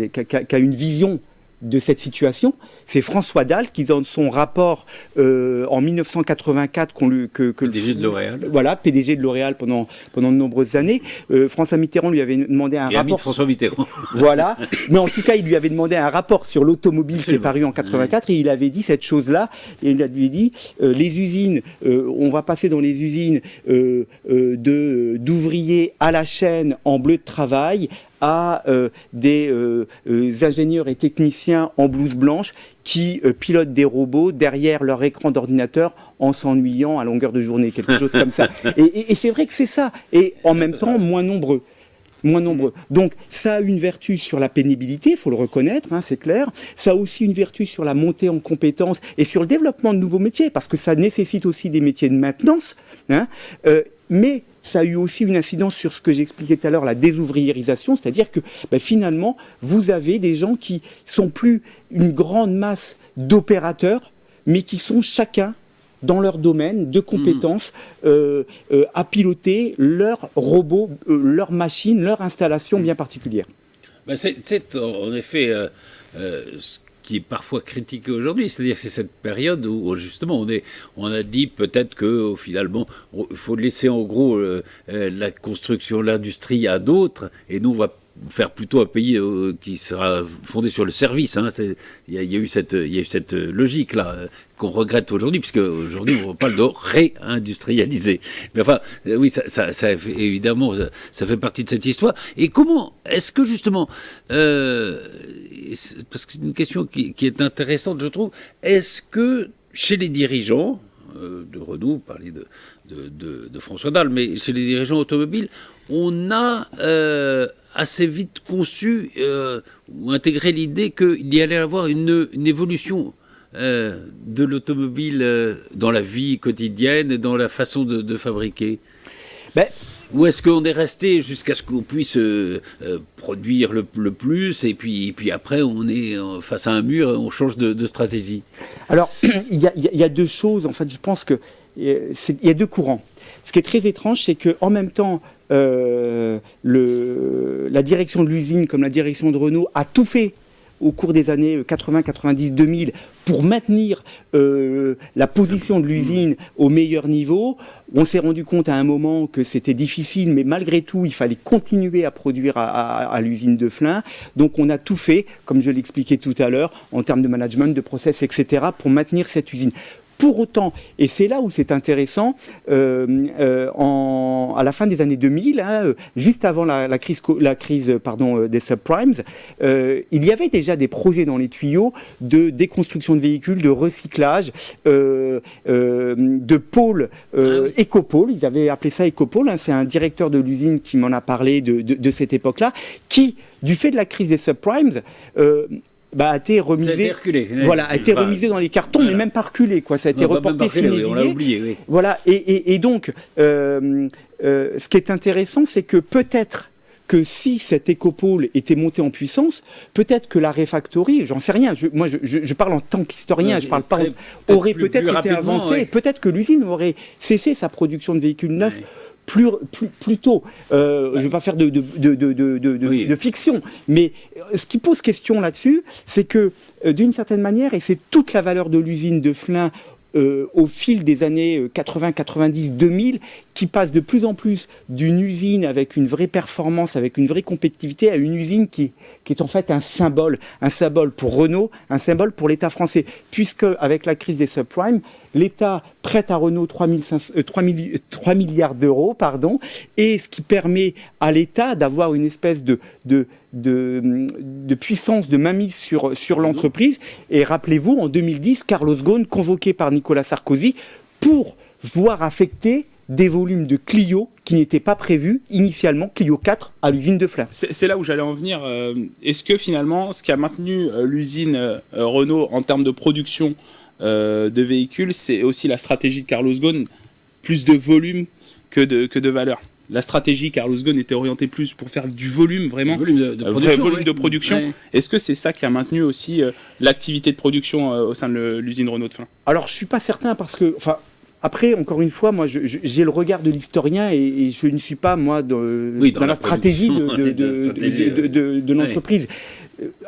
[SPEAKER 2] a une vision de cette situation, c'est François Dalle qui, dans son rapport en 1984,
[SPEAKER 1] PDG de L'Oréal.
[SPEAKER 2] Voilà, PDG de L'Oréal pendant de nombreuses années. François Mitterrand lui avait demandé un rapport.
[SPEAKER 1] François Mitterrand.
[SPEAKER 2] Voilà, mais en tout cas, il lui avait demandé un rapport sur l'automobile qui est paru en 84, et il avait dit cette chose-là. Et il lui dit les usines, on va passer dans les usines d'ouvriers à la chaîne en bleu de travail, à des ingénieurs et techniciens en blouse blanche qui pilotent des robots derrière leur écran d'ordinateur en s'ennuyant à longueur de journée, quelque chose comme ça. Et c'est vrai que c'est ça. Et en même temps, moins nombreux. Donc, ça a une vertu sur la pénibilité, il faut le reconnaître, c'est clair. Ça a aussi une vertu sur la montée en compétences et sur le développement de nouveaux métiers, parce que ça nécessite aussi des métiers de maintenance. Mais ça a eu aussi une incidence sur ce que j'expliquais tout à l'heure, la désouvriérisation, c'est-à-dire que finalement, vous avez des gens qui sont plus une grande masse d'opérateurs, mais qui sont chacun dans leur domaine de compétences à piloter leurs robots, leurs machines, leur installation bien particulière.
[SPEAKER 1] Ben c'est en effet ce qui est parfois critiqué aujourd'hui, c'est-à-dire que c'est cette période où justement on a dit peut-être que finalement il faut laisser en gros la construction, l'industrie à d'autres, et nous on va faire plutôt un pays qui sera fondé sur le service. Hein. Il y a eu cette logique-là qu'on regrette aujourd'hui, puisque aujourd'hui on parle de réindustrialiser. Mais enfin, oui, ça évidemment, ça fait partie de cette histoire. Et comment est-ce que justement, parce que c'est une question qui est intéressante, je trouve, est-ce que chez les dirigeants de Renault, parler de François Dalle, mais chez les dirigeants automobiles, on a assez vite conçu ou intégré l'idée qu'il y allait avoir une évolution de l'automobile dans la vie quotidienne et dans la façon de fabriquer. Ou est-ce qu'on est resté jusqu'à ce qu'on puisse produire le plus et puis après on est face à un mur et on change de stratégie?
[SPEAKER 2] Alors, il y a deux choses. En fait, je pense qu'il y a deux courants. Ce qui est très étrange, c'est qu'en même temps, la direction de l'usine, comme la direction de Renault, a tout fait au cours des années 80, 90, 2000 pour maintenir la position de l'usine au meilleur niveau. On s'est rendu compte à un moment que c'était difficile, mais malgré tout, il fallait continuer à produire à l'usine de Flins. Donc on a tout fait, comme je l'expliquais tout à l'heure, en termes de management, de process, etc., pour maintenir cette usine. Pour autant, et c'est là où c'est intéressant, à la fin des années 2000, juste avant la crise des subprimes, il y avait déjà des projets dans les tuyaux de déconstruction de véhicules, de recyclage, de pôles, écopôles. Ils avaient appelé ça écopôle. C'est un directeur de l'usine qui m'en a parlé de cette époque-là, qui, du fait de la crise des subprimes, a été remisé, a été remisé dans les cartons, mais même pas reculé, quoi. Ça a été reporté, fini,
[SPEAKER 1] on l'a oublié. Oui.
[SPEAKER 2] Voilà. Et donc, ce qui est intéressant, c'est que peut-être que si cet écopôle était monté en puissance, peut-être que la refactory, j'en sais rien, je parle en tant qu'historien, aurait peut-être été avancée, ouais. Peut-être que l'usine aurait cessé sa production de véhicules neufs. Ouais. Plus tôt. Je ne vais pas faire de fiction, mais ce qui pose question là-dessus, c'est que d'une certaine manière, et c'est toute la valeur de l'usine de Flins au fil des années 80, 90, 2000, qui passe de plus en plus d'une usine avec une vraie performance, avec une vraie compétitivité, à une usine qui est en fait un symbole pour Renault, un symbole pour l'État français, puisque avec la crise des subprimes, l'État prête à Renault 3 milliards d'euros, et ce qui permet à l'État d'avoir une espèce de puissance, de mainmise sur l'entreprise. Et rappelez-vous, en 2010, Carlos Ghosn, convoqué par Nicolas Sarkozy, pour voir affecter des volumes de Clio qui n'étaient pas prévus initialement, Clio 4, à l'usine de Flins.
[SPEAKER 3] C'est là où j'allais en venir. Est-ce que finalement, ce qui a maintenu l'usine Renault en termes de production de véhicules, c'est aussi la stratégie de Carlos Ghosn, plus de volume que de valeur? La stratégie, Carlos Ghosn était orientée plus pour faire du volume, vraiment. Volume de production. Ouais. Est-ce que c'est ça qui a maintenu aussi l'activité de production au sein de l'usine Renault de Flins? Alors, je ne suis pas certain parce que...
[SPEAKER 2] Après, encore une fois, moi, j'ai le regard de l'historien et je ne suis pas, moi, dans la stratégie de l'entreprise.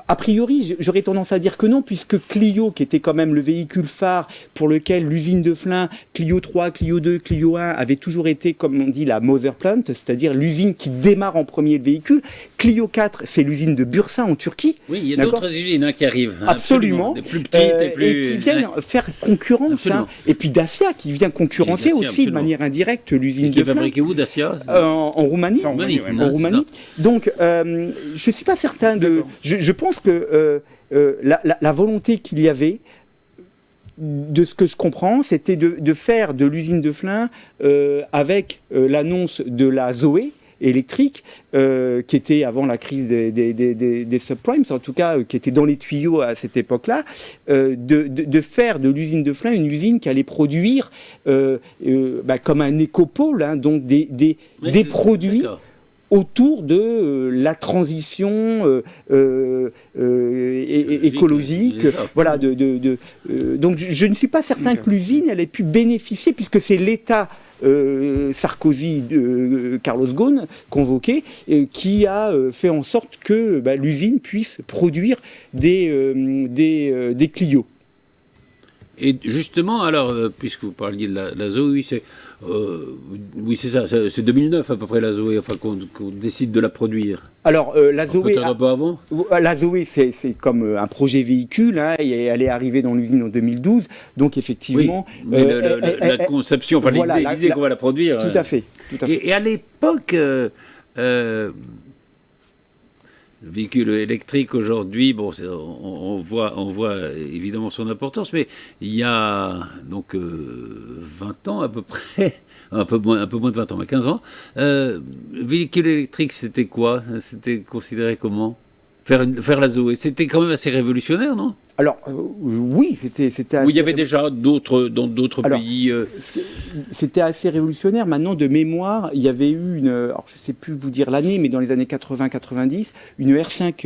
[SPEAKER 2] A priori, j'aurais tendance à dire que non, puisque Clio, qui était quand même le véhicule phare pour lequel l'usine de Flins, Clio 3, Clio 2, Clio 1, avait toujours été, comme on dit, la mother plant, c'est-à-dire l'usine qui démarre en premier le véhicule. Clio 4, c'est l'usine de Bursa en Turquie.
[SPEAKER 1] Oui, il y a d'autres usines qui arrivent.
[SPEAKER 2] Absolument.
[SPEAKER 1] Des plus petites
[SPEAKER 2] et qui viennent faire concurrence. Et puis Dacia, qui vient concurrencer aussi de manière indirecte l'usine de Flins.
[SPEAKER 1] Qui est fabriquée où, Dacia?
[SPEAKER 2] En Roumanie. En Roumanie. Donc, je ne suis pas certain de... Je pense que la volonté qu'il y avait, de ce que je comprends, c'était de faire de l'usine de Flins avec l'annonce de la Zoé, électrique, qui était avant la crise des subprimes, en tout cas, qui était dans les tuyaux à cette époque-là, de faire de l'usine de Flins une usine qui allait produire comme un écopôle, hein, donc des produits autour de la transition écologique. Voilà, donc je ne suis pas certain que l'usine elle ait pu bénéficier, puisque c'est l'État Sarkozy, Carlos Ghosn, convoqué, qui a fait en sorte que l'usine puisse produire des Clio.
[SPEAKER 1] Et justement, alors, puisque vous parliez de la Zoé, c'est ça, c'est 2009 à peu près la Zoé, enfin qu'on décide de la produire.
[SPEAKER 2] Alors, la Zoé...
[SPEAKER 1] Peut-être un peu avant.
[SPEAKER 2] La Zoé, c'est comme un projet véhicule, hein, et elle est arrivée dans l'usine en 2012, donc effectivement...
[SPEAKER 1] Oui, mais la conception, enfin voilà, l'idée qu'on va la produire...
[SPEAKER 2] Tout à fait.
[SPEAKER 1] Et à l'époque... Le véhicule électrique aujourd'hui, bon, on voit évidemment son importance, mais il y a donc 20 ans à peu près, un peu moins de 20 ans, mais 15 ans, le véhicule électrique, c'était quoi? C'était considéré comment? Faire la Zoé, c'était quand même assez révolutionnaire, non?
[SPEAKER 2] Alors, oui, c'était assez...
[SPEAKER 1] Où il y avait déjà dans d'autres pays...
[SPEAKER 2] C'était assez révolutionnaire. Maintenant, de mémoire, il y avait eu alors je ne sais plus vous dire l'année, mais dans les années 80-90, une Super 5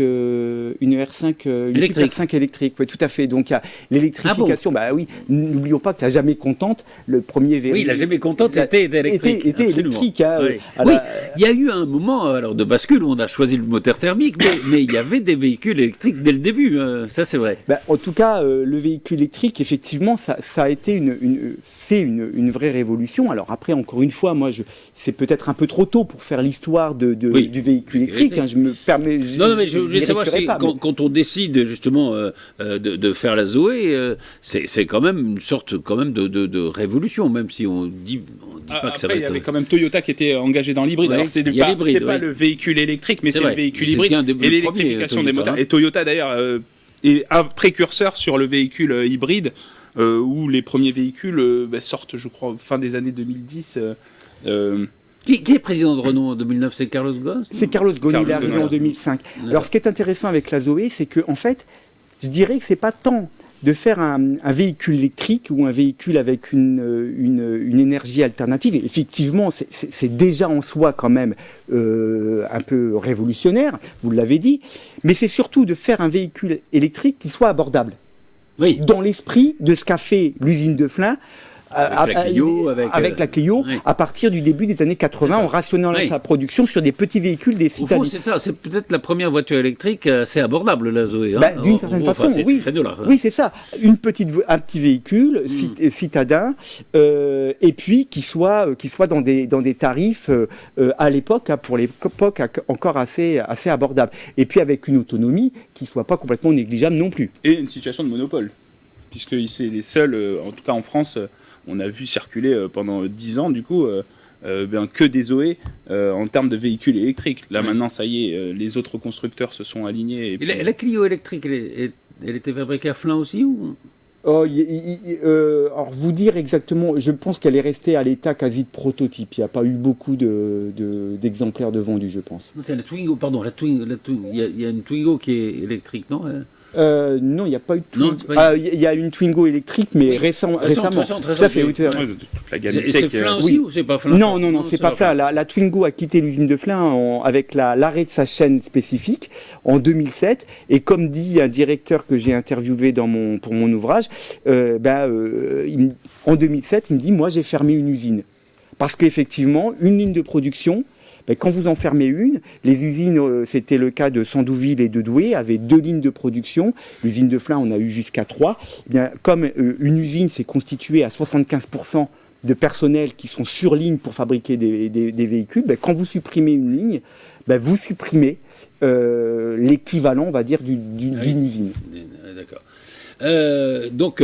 [SPEAKER 2] électrique. Oui, tout à fait. Donc, il y a l'électrification. Ah bon? Oui, n'oublions pas que la Jamais Contente, le premier véhicule...
[SPEAKER 1] Oui, la Jamais Contente était électrique.
[SPEAKER 2] Était électrique. Hein,
[SPEAKER 1] oui, il y a eu un moment alors, de bascule où on a choisi le moteur thermique, mais il y avait des véhicules électriques dès le début. Ça, c'est vrai.
[SPEAKER 2] En tout cas, le véhicule électrique, effectivement, ça a été une vraie révolution. Alors après, encore une fois, moi, c'est peut-être un peu trop tôt pour faire l'histoire du véhicule électrique. Hein, je me permets.
[SPEAKER 1] Non, mais je veux savoir quand on décide justement de faire la Zoé, c'est quand même une sorte de révolution, même si on dit pas que ça va être.
[SPEAKER 3] Il y avait quand même Toyota qui était engagé dans l'hybride. Alors c'est pas le véhicule électrique, mais c'est le véhicule hybride et l'électrification des moteurs. Et Toyota d'ailleurs est un précurseur sur le véhicule hybride, où les premiers véhicules sortent, je crois, fin des années 2010.
[SPEAKER 1] Qui est président de Renault en 2009? C'est Carlos Ghosn?
[SPEAKER 2] C'est Carlos Ghosn, il est arrivé en 2005. Alors ce qui est intéressant avec la Zoé, c'est que en fait, je dirais que c'est pas tant de faire un véhicule électrique ou un véhicule avec une énergie alternative. Et effectivement, c'est déjà en soi quand même un peu révolutionnaire, vous l'avez dit, mais c'est surtout de faire un véhicule électrique qui soit abordable.
[SPEAKER 1] Oui.
[SPEAKER 2] Dans l'esprit de ce qu'a fait l'usine de Flins, avec la Clio, oui. À partir du début des années 80, en rationnant sa production sur des petits véhicules, des citadines.
[SPEAKER 1] Au fond, c'est ça, c'est peut-être la première voiture électrique assez abordable, la Zoé.
[SPEAKER 2] D'une certaine façon, oui. Oui, c'est ça. Un petit véhicule citadin, et puis qui soit dans des tarifs à l'époque, pour l'époque, encore assez abordables. Et puis avec une autonomie qui soit pas complètement négligeable non plus.
[SPEAKER 3] Et une situation de monopole, puisque c'est les seuls, en tout cas en France. On a vu circuler pendant 10 ans, du coup, que des Zoé en termes de véhicules électriques. Là, maintenant, ça y est, les autres constructeurs se sont alignés. Et
[SPEAKER 1] la Clio électrique, elle était fabriquée à Flins aussi ou...
[SPEAKER 2] Alors, vous dire exactement, je pense qu'elle est restée à l'état quasi de prototype. Il n'y a pas eu beaucoup d'exemplaires de vendus, je pense.
[SPEAKER 1] C'est la Twingo, pardon, il y a une Twingo qui est électrique, non?
[SPEAKER 2] Non, il n'y a pas eu de Twingo. Il y a une Twingo électrique, mais récemment. Tout à fait, oui.
[SPEAKER 1] C'est Flins aussi ou c'est pas Flins?
[SPEAKER 2] Non, c'est pas Flins. La Twingo a quitté l'usine de Flins avec l'arrêt de sa chaîne spécifique en 2007. Et comme dit un directeur que j'ai interviewé pour mon ouvrage, en 2007, il me dit, moi j'ai fermé une usine. Parce qu'effectivement, une ligne de production... Quand vous en fermez une, les usines, c'était le cas de Sandouville et de Douai, avaient 2 lignes de production. L'usine de Flins, on a eu jusqu'à 3. Comme une usine s'est constituée à 75% de personnel qui sont sur ligne pour fabriquer des véhicules, quand vous supprimez une ligne, vous supprimez l'équivalent, on va dire, d'une usine.
[SPEAKER 1] D'accord. Donc,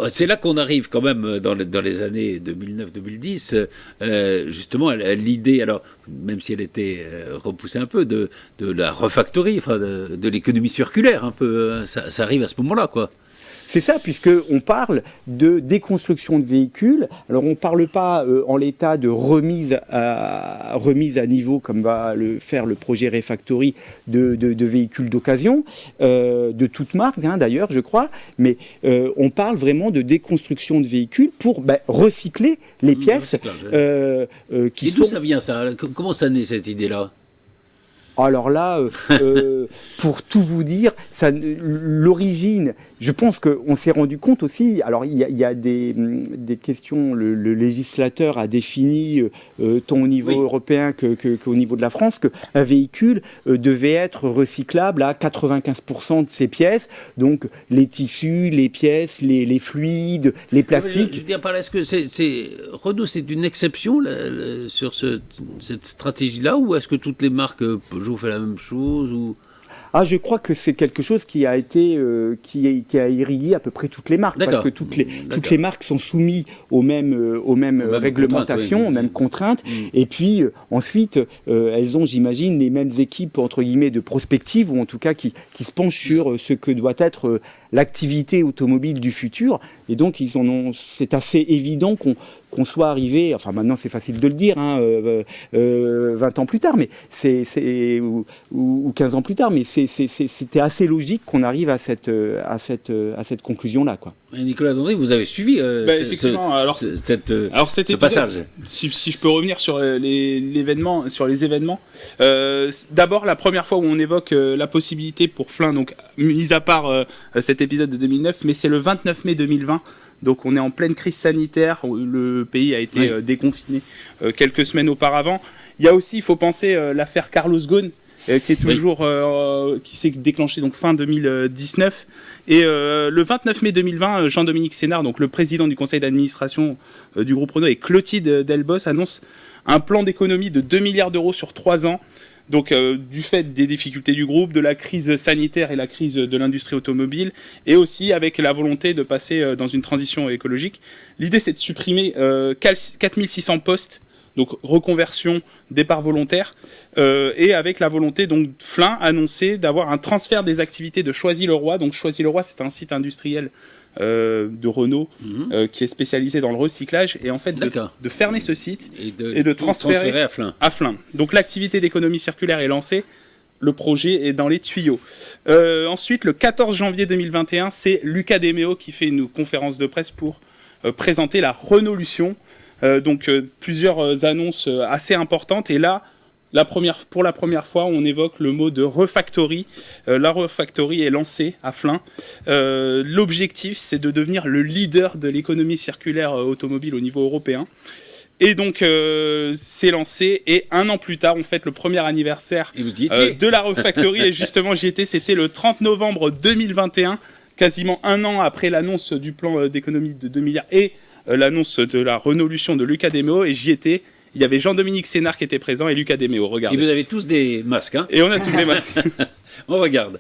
[SPEAKER 1] c'est là qu'on arrive quand même dans les années 2009-2010, justement à l'idée, alors même si elle était repoussée un peu, de la refactory, enfin de l'économie circulaire, un peu, ça arrive à ce moment-là, quoi.
[SPEAKER 2] C'est ça, puisqu'on parle de déconstruction de véhicules. Alors on ne parle pas en l'état de remise à niveau, comme va le faire le projet Refactory de véhicules d'occasion, de toute marque d'ailleurs, je crois, mais on parle vraiment de déconstruction de véhicules pour recycler les pièces qui sont...
[SPEAKER 1] Et d'où ça vient ça? Comment ça naît cette idée-là?
[SPEAKER 2] Alors là, pour tout vous dire, l'origine, je pense qu'on s'est rendu compte aussi, alors il y a des questions, le législateur a défini, tant au niveau européen qu'au niveau de la France, qu'un véhicule devait être recyclable à 95% de ses pièces, donc les tissus, les pièces, les fluides, les plastiques.
[SPEAKER 1] Je veux dire par là, est-ce que Renault, c'est une exception là, sur cette stratégie-là, ou est-ce que toutes les marques Peugeot fait la même chose ou...
[SPEAKER 2] Ah, je crois que c'est quelque chose qui a été qui a irrigué à peu près toutes les marques, parce que toutes les marques sont soumises aux mêmes réglementations, aux mêmes contraintes. Et puis ensuite, elles ont, j'imagine, les mêmes équipes entre guillemets de prospective, ou en tout cas qui se penchent sur ce que doit être l'activité automobile du futur. Et donc c'est assez évident qu'on soit arrivé, enfin maintenant c'est facile de le dire, 20 ans plus tard, mais ou 15 ans plus tard, mais c'était assez logique qu'on arrive à cette conclusion-là, quoi.
[SPEAKER 1] Nicolas Dandry, vous avez suivi
[SPEAKER 3] effectivement,
[SPEAKER 1] ce passage.
[SPEAKER 3] Si je peux revenir sur les événements, d'abord la première fois où on évoque la possibilité pour Flin, donc mis à part cet épisode de 2009, mais c'est le 29 mai 2020. Donc on est en pleine crise sanitaire, le pays a été déconfiné quelques semaines auparavant. Il y a aussi, il faut penser, l'affaire Carlos Ghosn, qui est toujours qui s'est déclenchée donc fin 2019. Et le 29 mai 2020, Jean-Dominique Sénard, donc le président du conseil d'administration du groupe Renault, et Clotilde Delbos annoncent un plan d'économie de 2 milliards d'euros sur 3 ans. Donc du fait des difficultés du groupe, de la crise sanitaire et la crise de l'industrie automobile, et aussi avec la volonté de passer dans une transition écologique. L'idée, c'est de supprimer 4600 postes, donc reconversion, départ volontaire, et avec la volonté, donc Flin annoncé d'avoir un transfert des activités de Choisy-le-Roi. Donc Choisy-le-Roi, c'est un site industriel de Renault qui est spécialisé dans le recyclage, et en fait de fermer ce site et de transférer à Flin. Donc l'activité d'économie circulaire est lancée, le projet est dans les tuyaux. Ensuite, le 14 janvier 2021, c'est Luca De Meo qui fait une conférence de presse pour présenter la Renaulution. Donc plusieurs annonces assez importantes, et là pour la première fois, on évoque le mot de Refactory. La Refactory est lancée à Flin. L'objectif, c'est de devenir le leader de l'économie circulaire automobile au niveau européen. Et donc, c'est lancé, et un an plus tard, on fête le premier anniversaire de la Refactory. Et justement, j'y étais, c'était le 30 novembre 2021, quasiment un an après l'annonce du plan d'économie de 2 milliards et l'annonce de la Renaulution de Luca De Meo, et j'y étais. Il y avait Jean-Dominique Sénard qui était présent et Luca De Meo. Regardez.
[SPEAKER 1] Et vous avez tous des masques, hein?
[SPEAKER 3] Et on a tous des masques.
[SPEAKER 1] On regarde.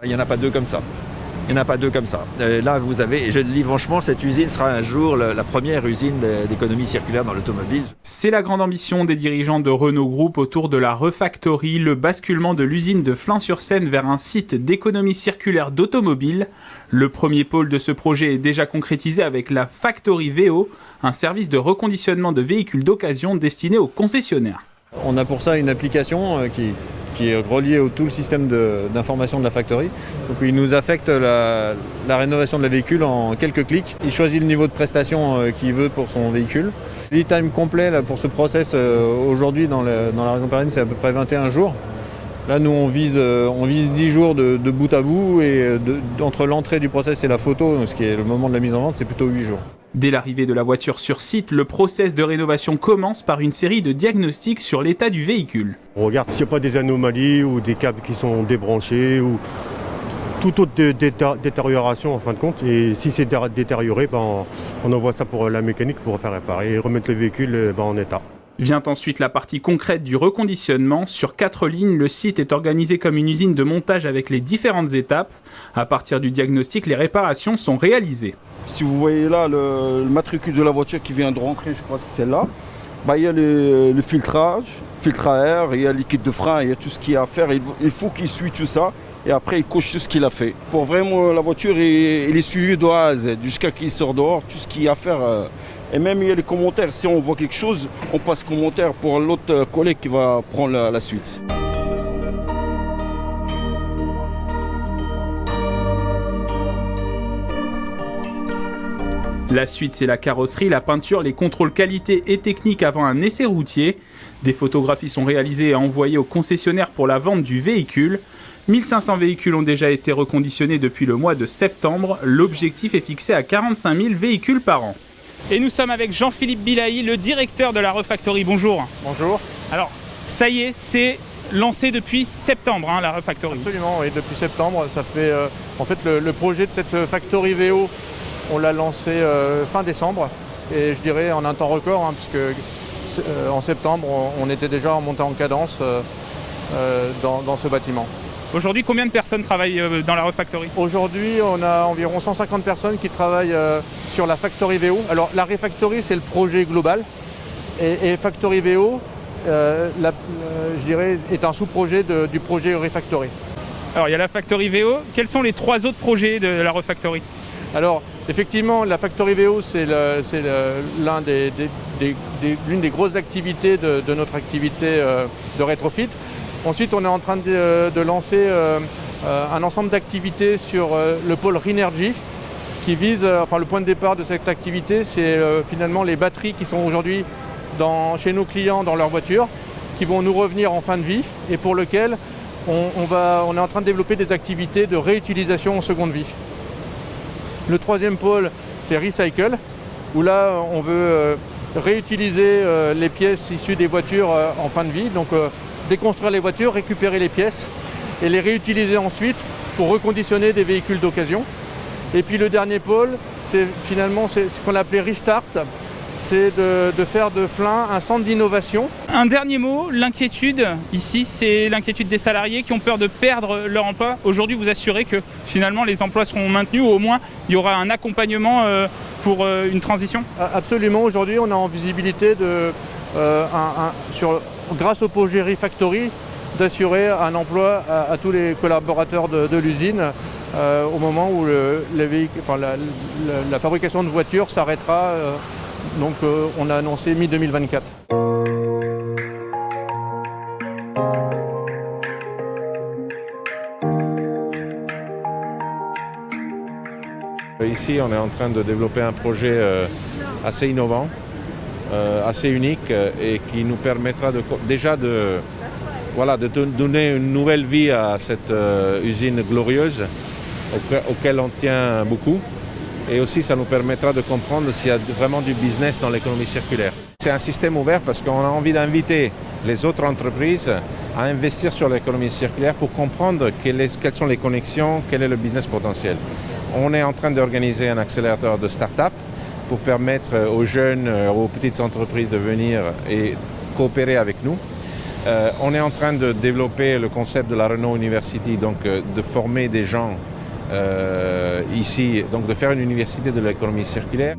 [SPEAKER 4] Il n'y en a pas deux comme ça. Il n'y en a pas deux comme ça. Là, vous avez, et je le dis franchement, cette usine sera un jour la première usine d'économie circulaire dans l'automobile.
[SPEAKER 5] C'est la grande ambition des dirigeants de Renault Group autour de la Refactory, le basculement de l'usine de Flins-sur-Seine vers un site d'économie circulaire d'automobile. Le premier pôle de ce projet est déjà concrétisé avec la Factory VO, un service de reconditionnement de véhicules d'occasion destiné aux concessionnaires.
[SPEAKER 4] On a pour ça une application qui est reliée au tout le système d'information de la Factory. Donc il nous affecte la rénovation de la véhicule en quelques clics. Il choisit le niveau de prestation qu'il veut pour son véhicule. Lead time complet là, pour ce process aujourd'hui dans la région parisienne, c'est à peu près 21 jours. Là, nous, on vise 10 jours de bout à bout, et entre l'entrée du process et la photo, ce qui est le moment de la mise en vente, c'est plutôt 8 jours.
[SPEAKER 5] Dès l'arrivée de la voiture sur site, le process de rénovation commence par une série de diagnostics sur l'état du véhicule.
[SPEAKER 6] On regarde s'il n'y a pas des anomalies ou des câbles qui sont débranchés ou toute autre détérioration en fin de compte. Et si c'est détérioré, on envoie ça pour la mécanique pour faire réparer et remettre le véhicule en état.
[SPEAKER 5] Vient ensuite la partie concrète du reconditionnement. Sur 4 lignes, le site est organisé comme une usine de montage avec les différentes étapes. À partir du diagnostic, les réparations sont réalisées.
[SPEAKER 7] Si vous voyez là le matricule de la voiture qui vient de rentrer, je crois que c'est celle-là, il y a le filtrage, filtre à air, il y a le liquide de frein, il y a tout ce qu'il y a à faire. Il faut qu'il suit tout ça et après il coche tout ce qu'il a fait. Pour vraiment la voiture, il est suivi de A à Z jusqu'à qu'il sort dehors, tout ce qu'il y a à faire. Et même il y a les commentaires, si on voit quelque chose, on passe commentaire pour l'autre collègue qui va prendre la suite.
[SPEAKER 5] La suite, c'est la carrosserie, la peinture, les contrôles qualité et technique avant un essai routier. Des photographies sont réalisées et envoyées au concessionnaire pour la vente du véhicule. 1500 véhicules ont déjà été reconditionnés depuis le mois de septembre. L'objectif est fixé à 45 000 véhicules par an. Et nous sommes avec Jean-Philippe Bilahi, le directeur de la Refactory. Bonjour.
[SPEAKER 8] Bonjour.
[SPEAKER 5] Alors, ça y est, c'est lancé depuis septembre, la Refactory.
[SPEAKER 8] Absolument, oui, depuis septembre. Ça fait, en fait, le projet de cette Factory VO, on l'a lancé fin décembre. Et je dirais en un temps record, puisque en septembre, on était déjà en montée en cadence dans ce bâtiment.
[SPEAKER 5] Aujourd'hui, combien de personnes travaillent dans la Refactory ?
[SPEAKER 8] Aujourd'hui, on a environ 150 personnes qui travaillent sur la Factory VO. Alors, la Refactory, c'est le projet global. Et Factory VO, je dirais, est un sous-projet du projet Refactory.
[SPEAKER 5] Alors, il y a la Factory VO. Quels sont les 3 autres projets de la Refactory ?
[SPEAKER 8] Alors, effectivement, la Factory VO, c'est l'une des grosses activités de notre activité de rétrofit. Ensuite, on est en train de lancer un ensemble d'activités sur le pôle Renergy qui vise, le point de départ de cette activité, c'est finalement les batteries qui sont aujourd'hui chez nos clients dans leur voiture, qui vont nous revenir en fin de vie et pour lequel on est en train de développer des activités de réutilisation en seconde vie. Le troisième pôle, c'est Recycle, où là, on veut réutiliser les pièces issues des voitures en fin de vie. Donc, déconstruire les voitures, récupérer les pièces et les réutiliser ensuite pour reconditionner des véhicules d'occasion. Et puis le dernier pôle, c'est finalement ce qu'on appelait Restart, c'est de faire de Flins un centre d'innovation.
[SPEAKER 5] Un dernier mot, l'inquiétude ici, c'est l'inquiétude des salariés qui ont peur de perdre leur emploi. Aujourd'hui, vous assurez que finalement les emplois seront maintenus ou au moins il y aura un accompagnement pour une transition ?
[SPEAKER 8] Absolument, aujourd'hui on a en visibilité grâce au projet Refactory, d'assurer un emploi à tous les collaborateurs de l'usine au moment où la fabrication de voitures s'arrêtera. Donc on a annoncé mi-2024.
[SPEAKER 9] Ici, on est en train de développer un projet assez innovant, assez unique et qui nous permettra de donner une nouvelle vie à cette usine glorieuse auquel on tient beaucoup. Et aussi, ça nous permettra de comprendre s'il y a vraiment du business dans l'économie circulaire. C'est un système ouvert parce qu'on a envie d'inviter les autres entreprises à investir sur l'économie circulaire pour comprendre quelles sont les connexions, quel est le business potentiel. On est en train d'organiser un accélérateur de start-up pour permettre aux jeunes, aux petites entreprises de venir et coopérer avec nous. On est en train de développer le concept de la Renault University, donc de former des gens ici, donc de faire une université de l'économie circulaire.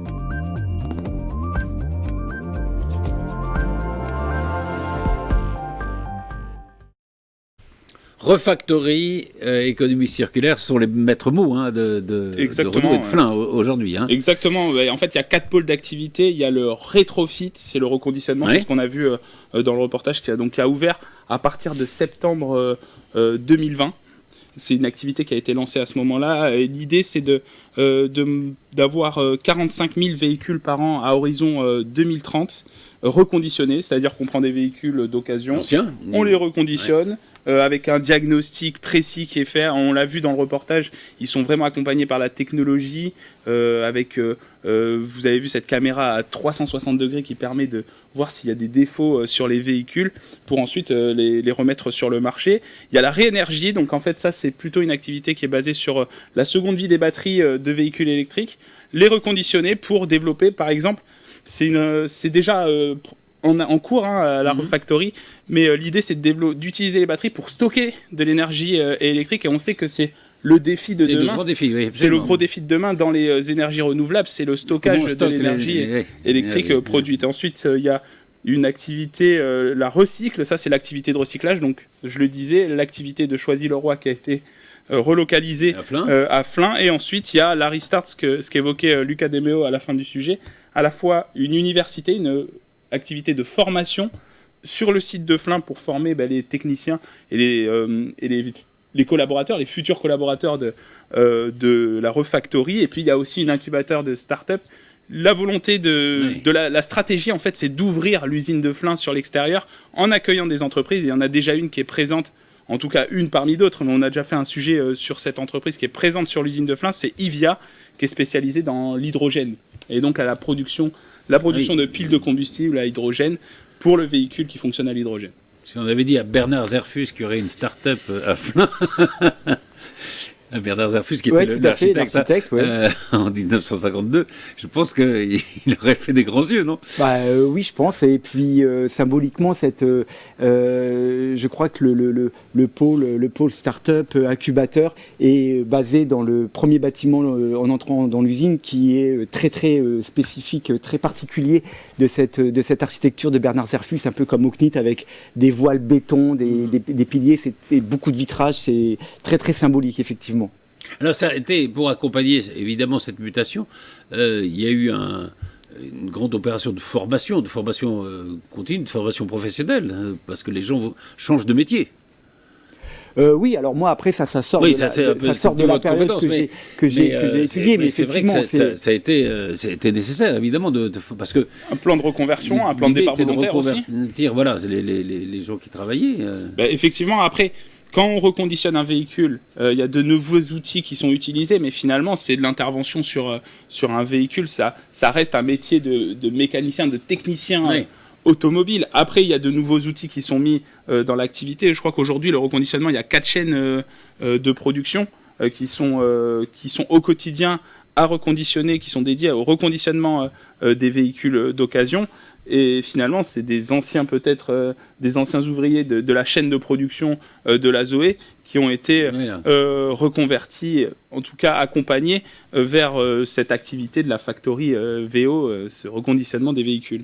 [SPEAKER 1] Refactory, économie circulaire sont les maîtres mots de Renault et de Flins aujourd'hui.
[SPEAKER 3] Exactement. En fait, il y a 4 pôles d'activité. Il y a le rétrofit, c'est le reconditionnement, c'est ce qu'on a vu dans le reportage qui a ouvert à partir de septembre 2020. C'est une activité qui a été lancée à ce moment-là. Et l'idée, c'est d'avoir 45 000 véhicules par an à horizon 2030 reconditionnés, c'est-à-dire qu'on prend des véhicules d'occasion,
[SPEAKER 1] anciens,
[SPEAKER 3] on les reconditionne. Avec un diagnostic précis qui est fait. On l'a vu dans le reportage, ils sont vraiment accompagnés par la technologie, vous avez vu cette caméra à 360 degrés qui permet de voir s'il y a des défauts sur les véhicules pour ensuite les remettre sur le marché. Il y a la réénergie, donc en fait ça c'est plutôt une activité qui est basée sur la seconde vie des batteries de véhicules électriques, les reconditionner pour développer par exemple, c'est déjà... en cours à la Refactory, mais l'idée c'est d'utiliser les batteries pour stocker de l'énergie électrique et on sait que c'est le défi de demain.
[SPEAKER 1] C'est le gros défi, oui.
[SPEAKER 3] C'est le gros défi de demain dans les énergies renouvelables, c'est le stockage de l'énergie électrique produite. Ensuite, il y a une activité, la recycle, ça c'est l'activité de recyclage, donc je le disais, l'activité de Choisy-le-Roi qui a été relocalisé
[SPEAKER 1] à
[SPEAKER 3] Flins. Et ensuite, il y a la Restart, ce qu'évoquait Luca De Meo à la fin du sujet, à la fois une université, une activité de formation sur le site de Flins pour former les techniciens et les collaborateurs, les futurs collaborateurs de la Refactory. Et puis, il y a aussi un incubateur de start-up. La volonté de la stratégie, en fait, c'est d'ouvrir l'usine de Flins sur l'extérieur en accueillant des entreprises. Il y en a déjà une qui est présente, en tout cas une parmi d'autres, mais on a déjà fait un sujet sur cette entreprise qui est présente sur l'usine de Flins, c'est Ivia, qui est spécialisée dans l'hydrogène. Et donc à la production de piles de combustible à hydrogène pour le véhicule qui fonctionne à l'hydrogène.
[SPEAKER 1] Si on avait dit à Bernard Zerfus qu'il y aurait une start-up à Flins... Bernard Zerfus, qui était l'architecte en 1952, je pense qu'il aurait fait des grands yeux, non ?
[SPEAKER 2] Oui, je pense. Et puis, symboliquement, je crois que le pôle start-up incubateur est basé dans le premier bâtiment en entrant dans l'usine, qui est très, très spécifique, très particulier de cette architecture de Bernard Zerfus, un peu comme Ocnit, avec des voiles béton, des piliers, c'est beaucoup de vitrages, c'est très, très symbolique, effectivement.
[SPEAKER 1] Alors ça a été, pour accompagner évidemment cette mutation, il y a eu une grande opération de formation continue, de formation professionnelle, parce que les gens changent de métier.
[SPEAKER 2] Oui, alors moi après ça sort de la période que j'ai étudiée, mais
[SPEAKER 1] c'est vrai que ça a été nécessaire évidemment parce que
[SPEAKER 3] un plan de reconversion, un plan de départ volontaire aussi.
[SPEAKER 1] Voilà, les gens qui travaillaient.
[SPEAKER 3] Effectivement, après. Quand on reconditionne un véhicule, il y a de nouveaux outils qui sont utilisés, mais finalement, c'est de l'intervention sur un véhicule. Ça reste un métier de mécanicien, de technicien automobile. Après, il y a de nouveaux outils qui sont mis dans l'activité. Je crois qu'aujourd'hui, le reconditionnement, il y a 4 chaînes de production qui sont au quotidien à reconditionner, qui sont dédiées au reconditionnement des véhicules d'occasion. Et finalement, c'est des anciens ouvriers de la chaîne de production de la Zoé qui ont été reconvertis, en tout cas accompagnés vers cette activité de la factory VO, ce reconditionnement des véhicules.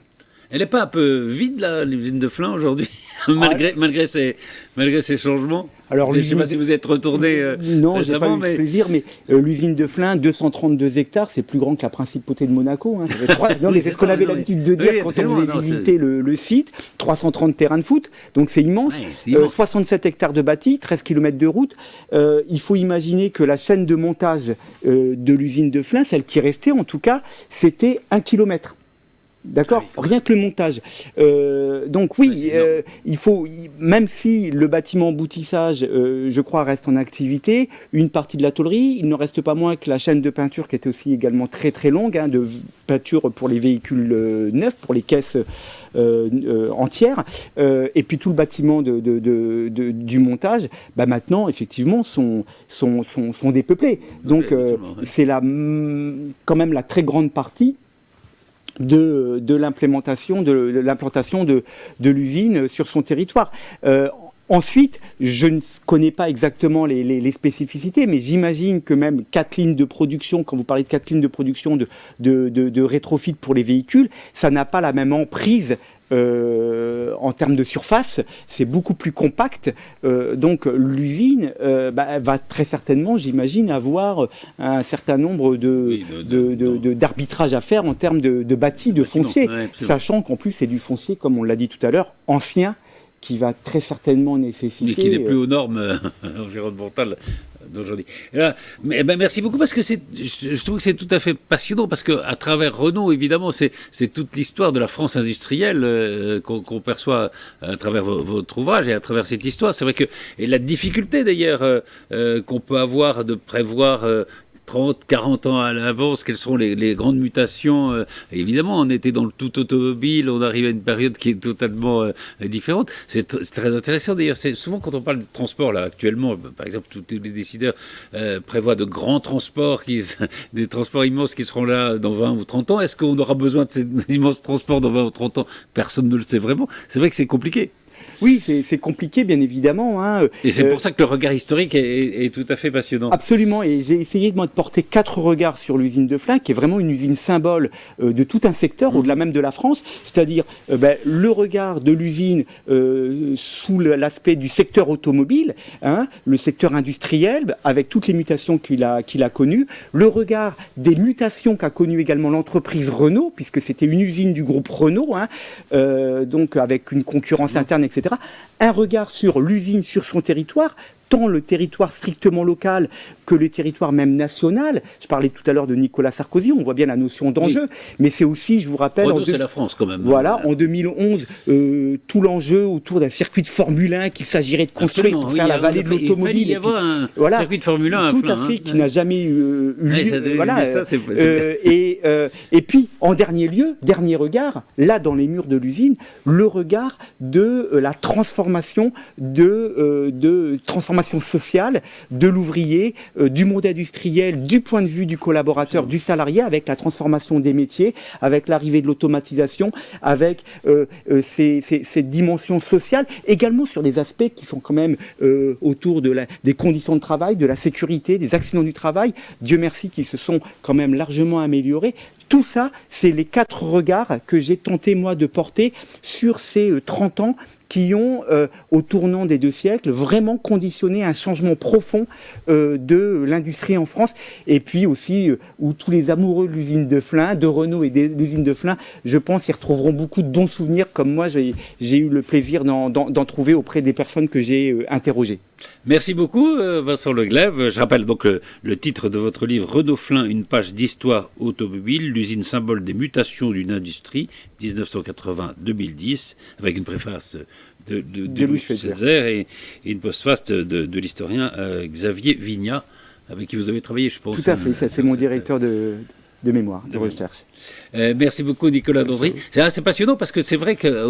[SPEAKER 1] Elle n'est pas un peu vide, l'usine de Flins, aujourd'hui, malgré ces changements? Alors, je ne sais pas si vous êtes retourné
[SPEAKER 2] non, j'ai pas eu ce plaisir, mais l'usine de Flins, 232 hectares, c'est plus grand que la Principauté de Monaco. Hein. Non, mais c'est ce qu'on avait l'habitude de dire quand on voulait visiter le site. 330 terrains de foot, donc c'est immense. 67 hectares de bâti, 13 km de route. Il faut imaginer que la chaîne de montage de l'usine de Flins, celle qui restait en tout cas, c'était 1 kilomètre. D'accord, rien que le montage. Donc oui, il faut, même si le bâtiment emboutissage, je crois, reste en activité, une partie de la tôlerie, il ne reste pas moins que la chaîne de peinture qui était aussi également très très longue, de peinture pour les véhicules neufs, pour les caisses entières, et puis tout le bâtiment du montage, maintenant effectivement sont dépeuplés. Donc c'est quand même la très grande partie de l'implantation de l'usine sur son territoire. Ensuite, je ne connais pas exactement les spécificités, mais j'imagine que même 4 lignes de production, quand vous parlez de 4 lignes de production de rétrofit pour les véhicules, ça n'a pas la même emprise en termes de surface, c'est beaucoup plus compact. Donc l'usine va très certainement, j'imagine, avoir un certain nombre d'arbitrages à faire en termes de bâti, de foncier, sachant qu'en plus c'est du foncier, comme on l'a dit tout à l'heure, ancien, qui va très certainement nécessiter...
[SPEAKER 1] Mais qui n'est plus aux normes environnementales d'aujourd'hui. Merci beaucoup, parce que je trouve que c'est tout à fait passionnant, parce qu'à travers Renault, évidemment, c'est toute l'histoire de la France industrielle qu'on perçoit à travers votre ouvrage et à travers cette histoire. C'est vrai que, et la difficulté d'ailleurs qu'on peut avoir de prévoir 30, 40 ans à l'avance, quelles seront les grandes mutations. Évidemment, on était dans le tout automobile, on arrive à une période qui est totalement différente. C'est très intéressant d'ailleurs. C'est souvent quand on parle de transport, là, actuellement, par exemple, tous les décideurs prévoient de grands transports, des transports immenses qui seront là dans 20 ou 30 ans. Est-ce qu'on aura besoin de ces immenses transports dans 20 ou 30 ans? Personne ne le sait vraiment. C'est vrai que c'est compliqué.
[SPEAKER 2] Oui, c'est compliqué, bien évidemment. Hein.
[SPEAKER 1] Et c'est pour ça que le regard historique est tout à fait passionnant.
[SPEAKER 2] Absolument, et j'ai essayé de porter 4 regards sur l'usine de Flins, qui est vraiment une usine symbole de tout un secteur, au-delà même de la France, c'est-à-dire le regard de l'usine sous l'aspect du secteur automobile, hein, le secteur industriel, avec toutes les mutations qu'il a connues, le regard des mutations qu'a connues également l'entreprise Renault, puisque c'était une usine du groupe Renault, hein, donc avec une concurrence interne, etc. Un regard sur l'usine, sur son territoire, tant le territoire strictement local que le territoire même national. Je parlais tout à l'heure de Nicolas Sarkozy, on voit bien la notion d'enjeu, oui. Mais c'est aussi, je vous rappelle...
[SPEAKER 1] Renault, c'est la France quand même.
[SPEAKER 2] Voilà, en 2011, tout l'enjeu autour d'un circuit de Formule 1 qu'il s'agirait de construire pour faire la vallée de l'automobile.
[SPEAKER 1] Il fallait y avoir un circuit de Formule 1
[SPEAKER 2] tout à fait, qui n'a jamais eu lieu. Voilà. Et puis, en dernier lieu, dernier regard, là dans les murs de l'usine, le regard de la transformation sociale de l'ouvrier, du monde industriel, du point de vue du collaborateur, du salarié, avec la transformation des métiers, avec l'arrivée de l'automatisation, avec cette dimension sociale, également sur des aspects qui sont quand même autour des conditions de travail, de la sécurité, des accidents du travail, Dieu merci, qui se sont quand même largement améliorés. Tout ça, c'est les 4 regards que j'ai tenté, moi, de porter sur ces 30 ans qui ont, au tournant des 2 siècles, vraiment conditionné un changement profond de l'industrie en France. Et puis aussi, où tous les amoureux de l'usine de Flins, de Renault et de l'usine de Flins, je pense, y retrouveront beaucoup de bons souvenirs, comme moi, j'ai eu le plaisir d'en trouver auprès des personnes que j'ai interrogées.
[SPEAKER 1] Merci beaucoup, Vincent Le Glaive. Je rappelle donc le titre de votre livre, Renault-Flins, une page d'histoire automobile, l'usine symbole des mutations d'une industrie, 1980-2010, avec une préface de Louis Césaire et une postface de l'historien Xavier Vignat, avec qui vous avez travaillé, je pense.
[SPEAKER 2] Tout à fait, c'est mon directeur de mémoire, de recherche.
[SPEAKER 1] Merci beaucoup, Nicolas Dandry. C'est assez passionnant parce que c'est vrai qu'à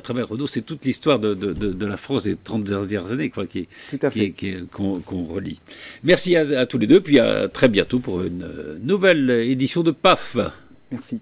[SPEAKER 1] travers Renault, c'est toute l'histoire de la France des 30 dernières années qu'on relie. Merci à tous les deux, puis à très bientôt pour une nouvelle édition de PAF.
[SPEAKER 2] Merci.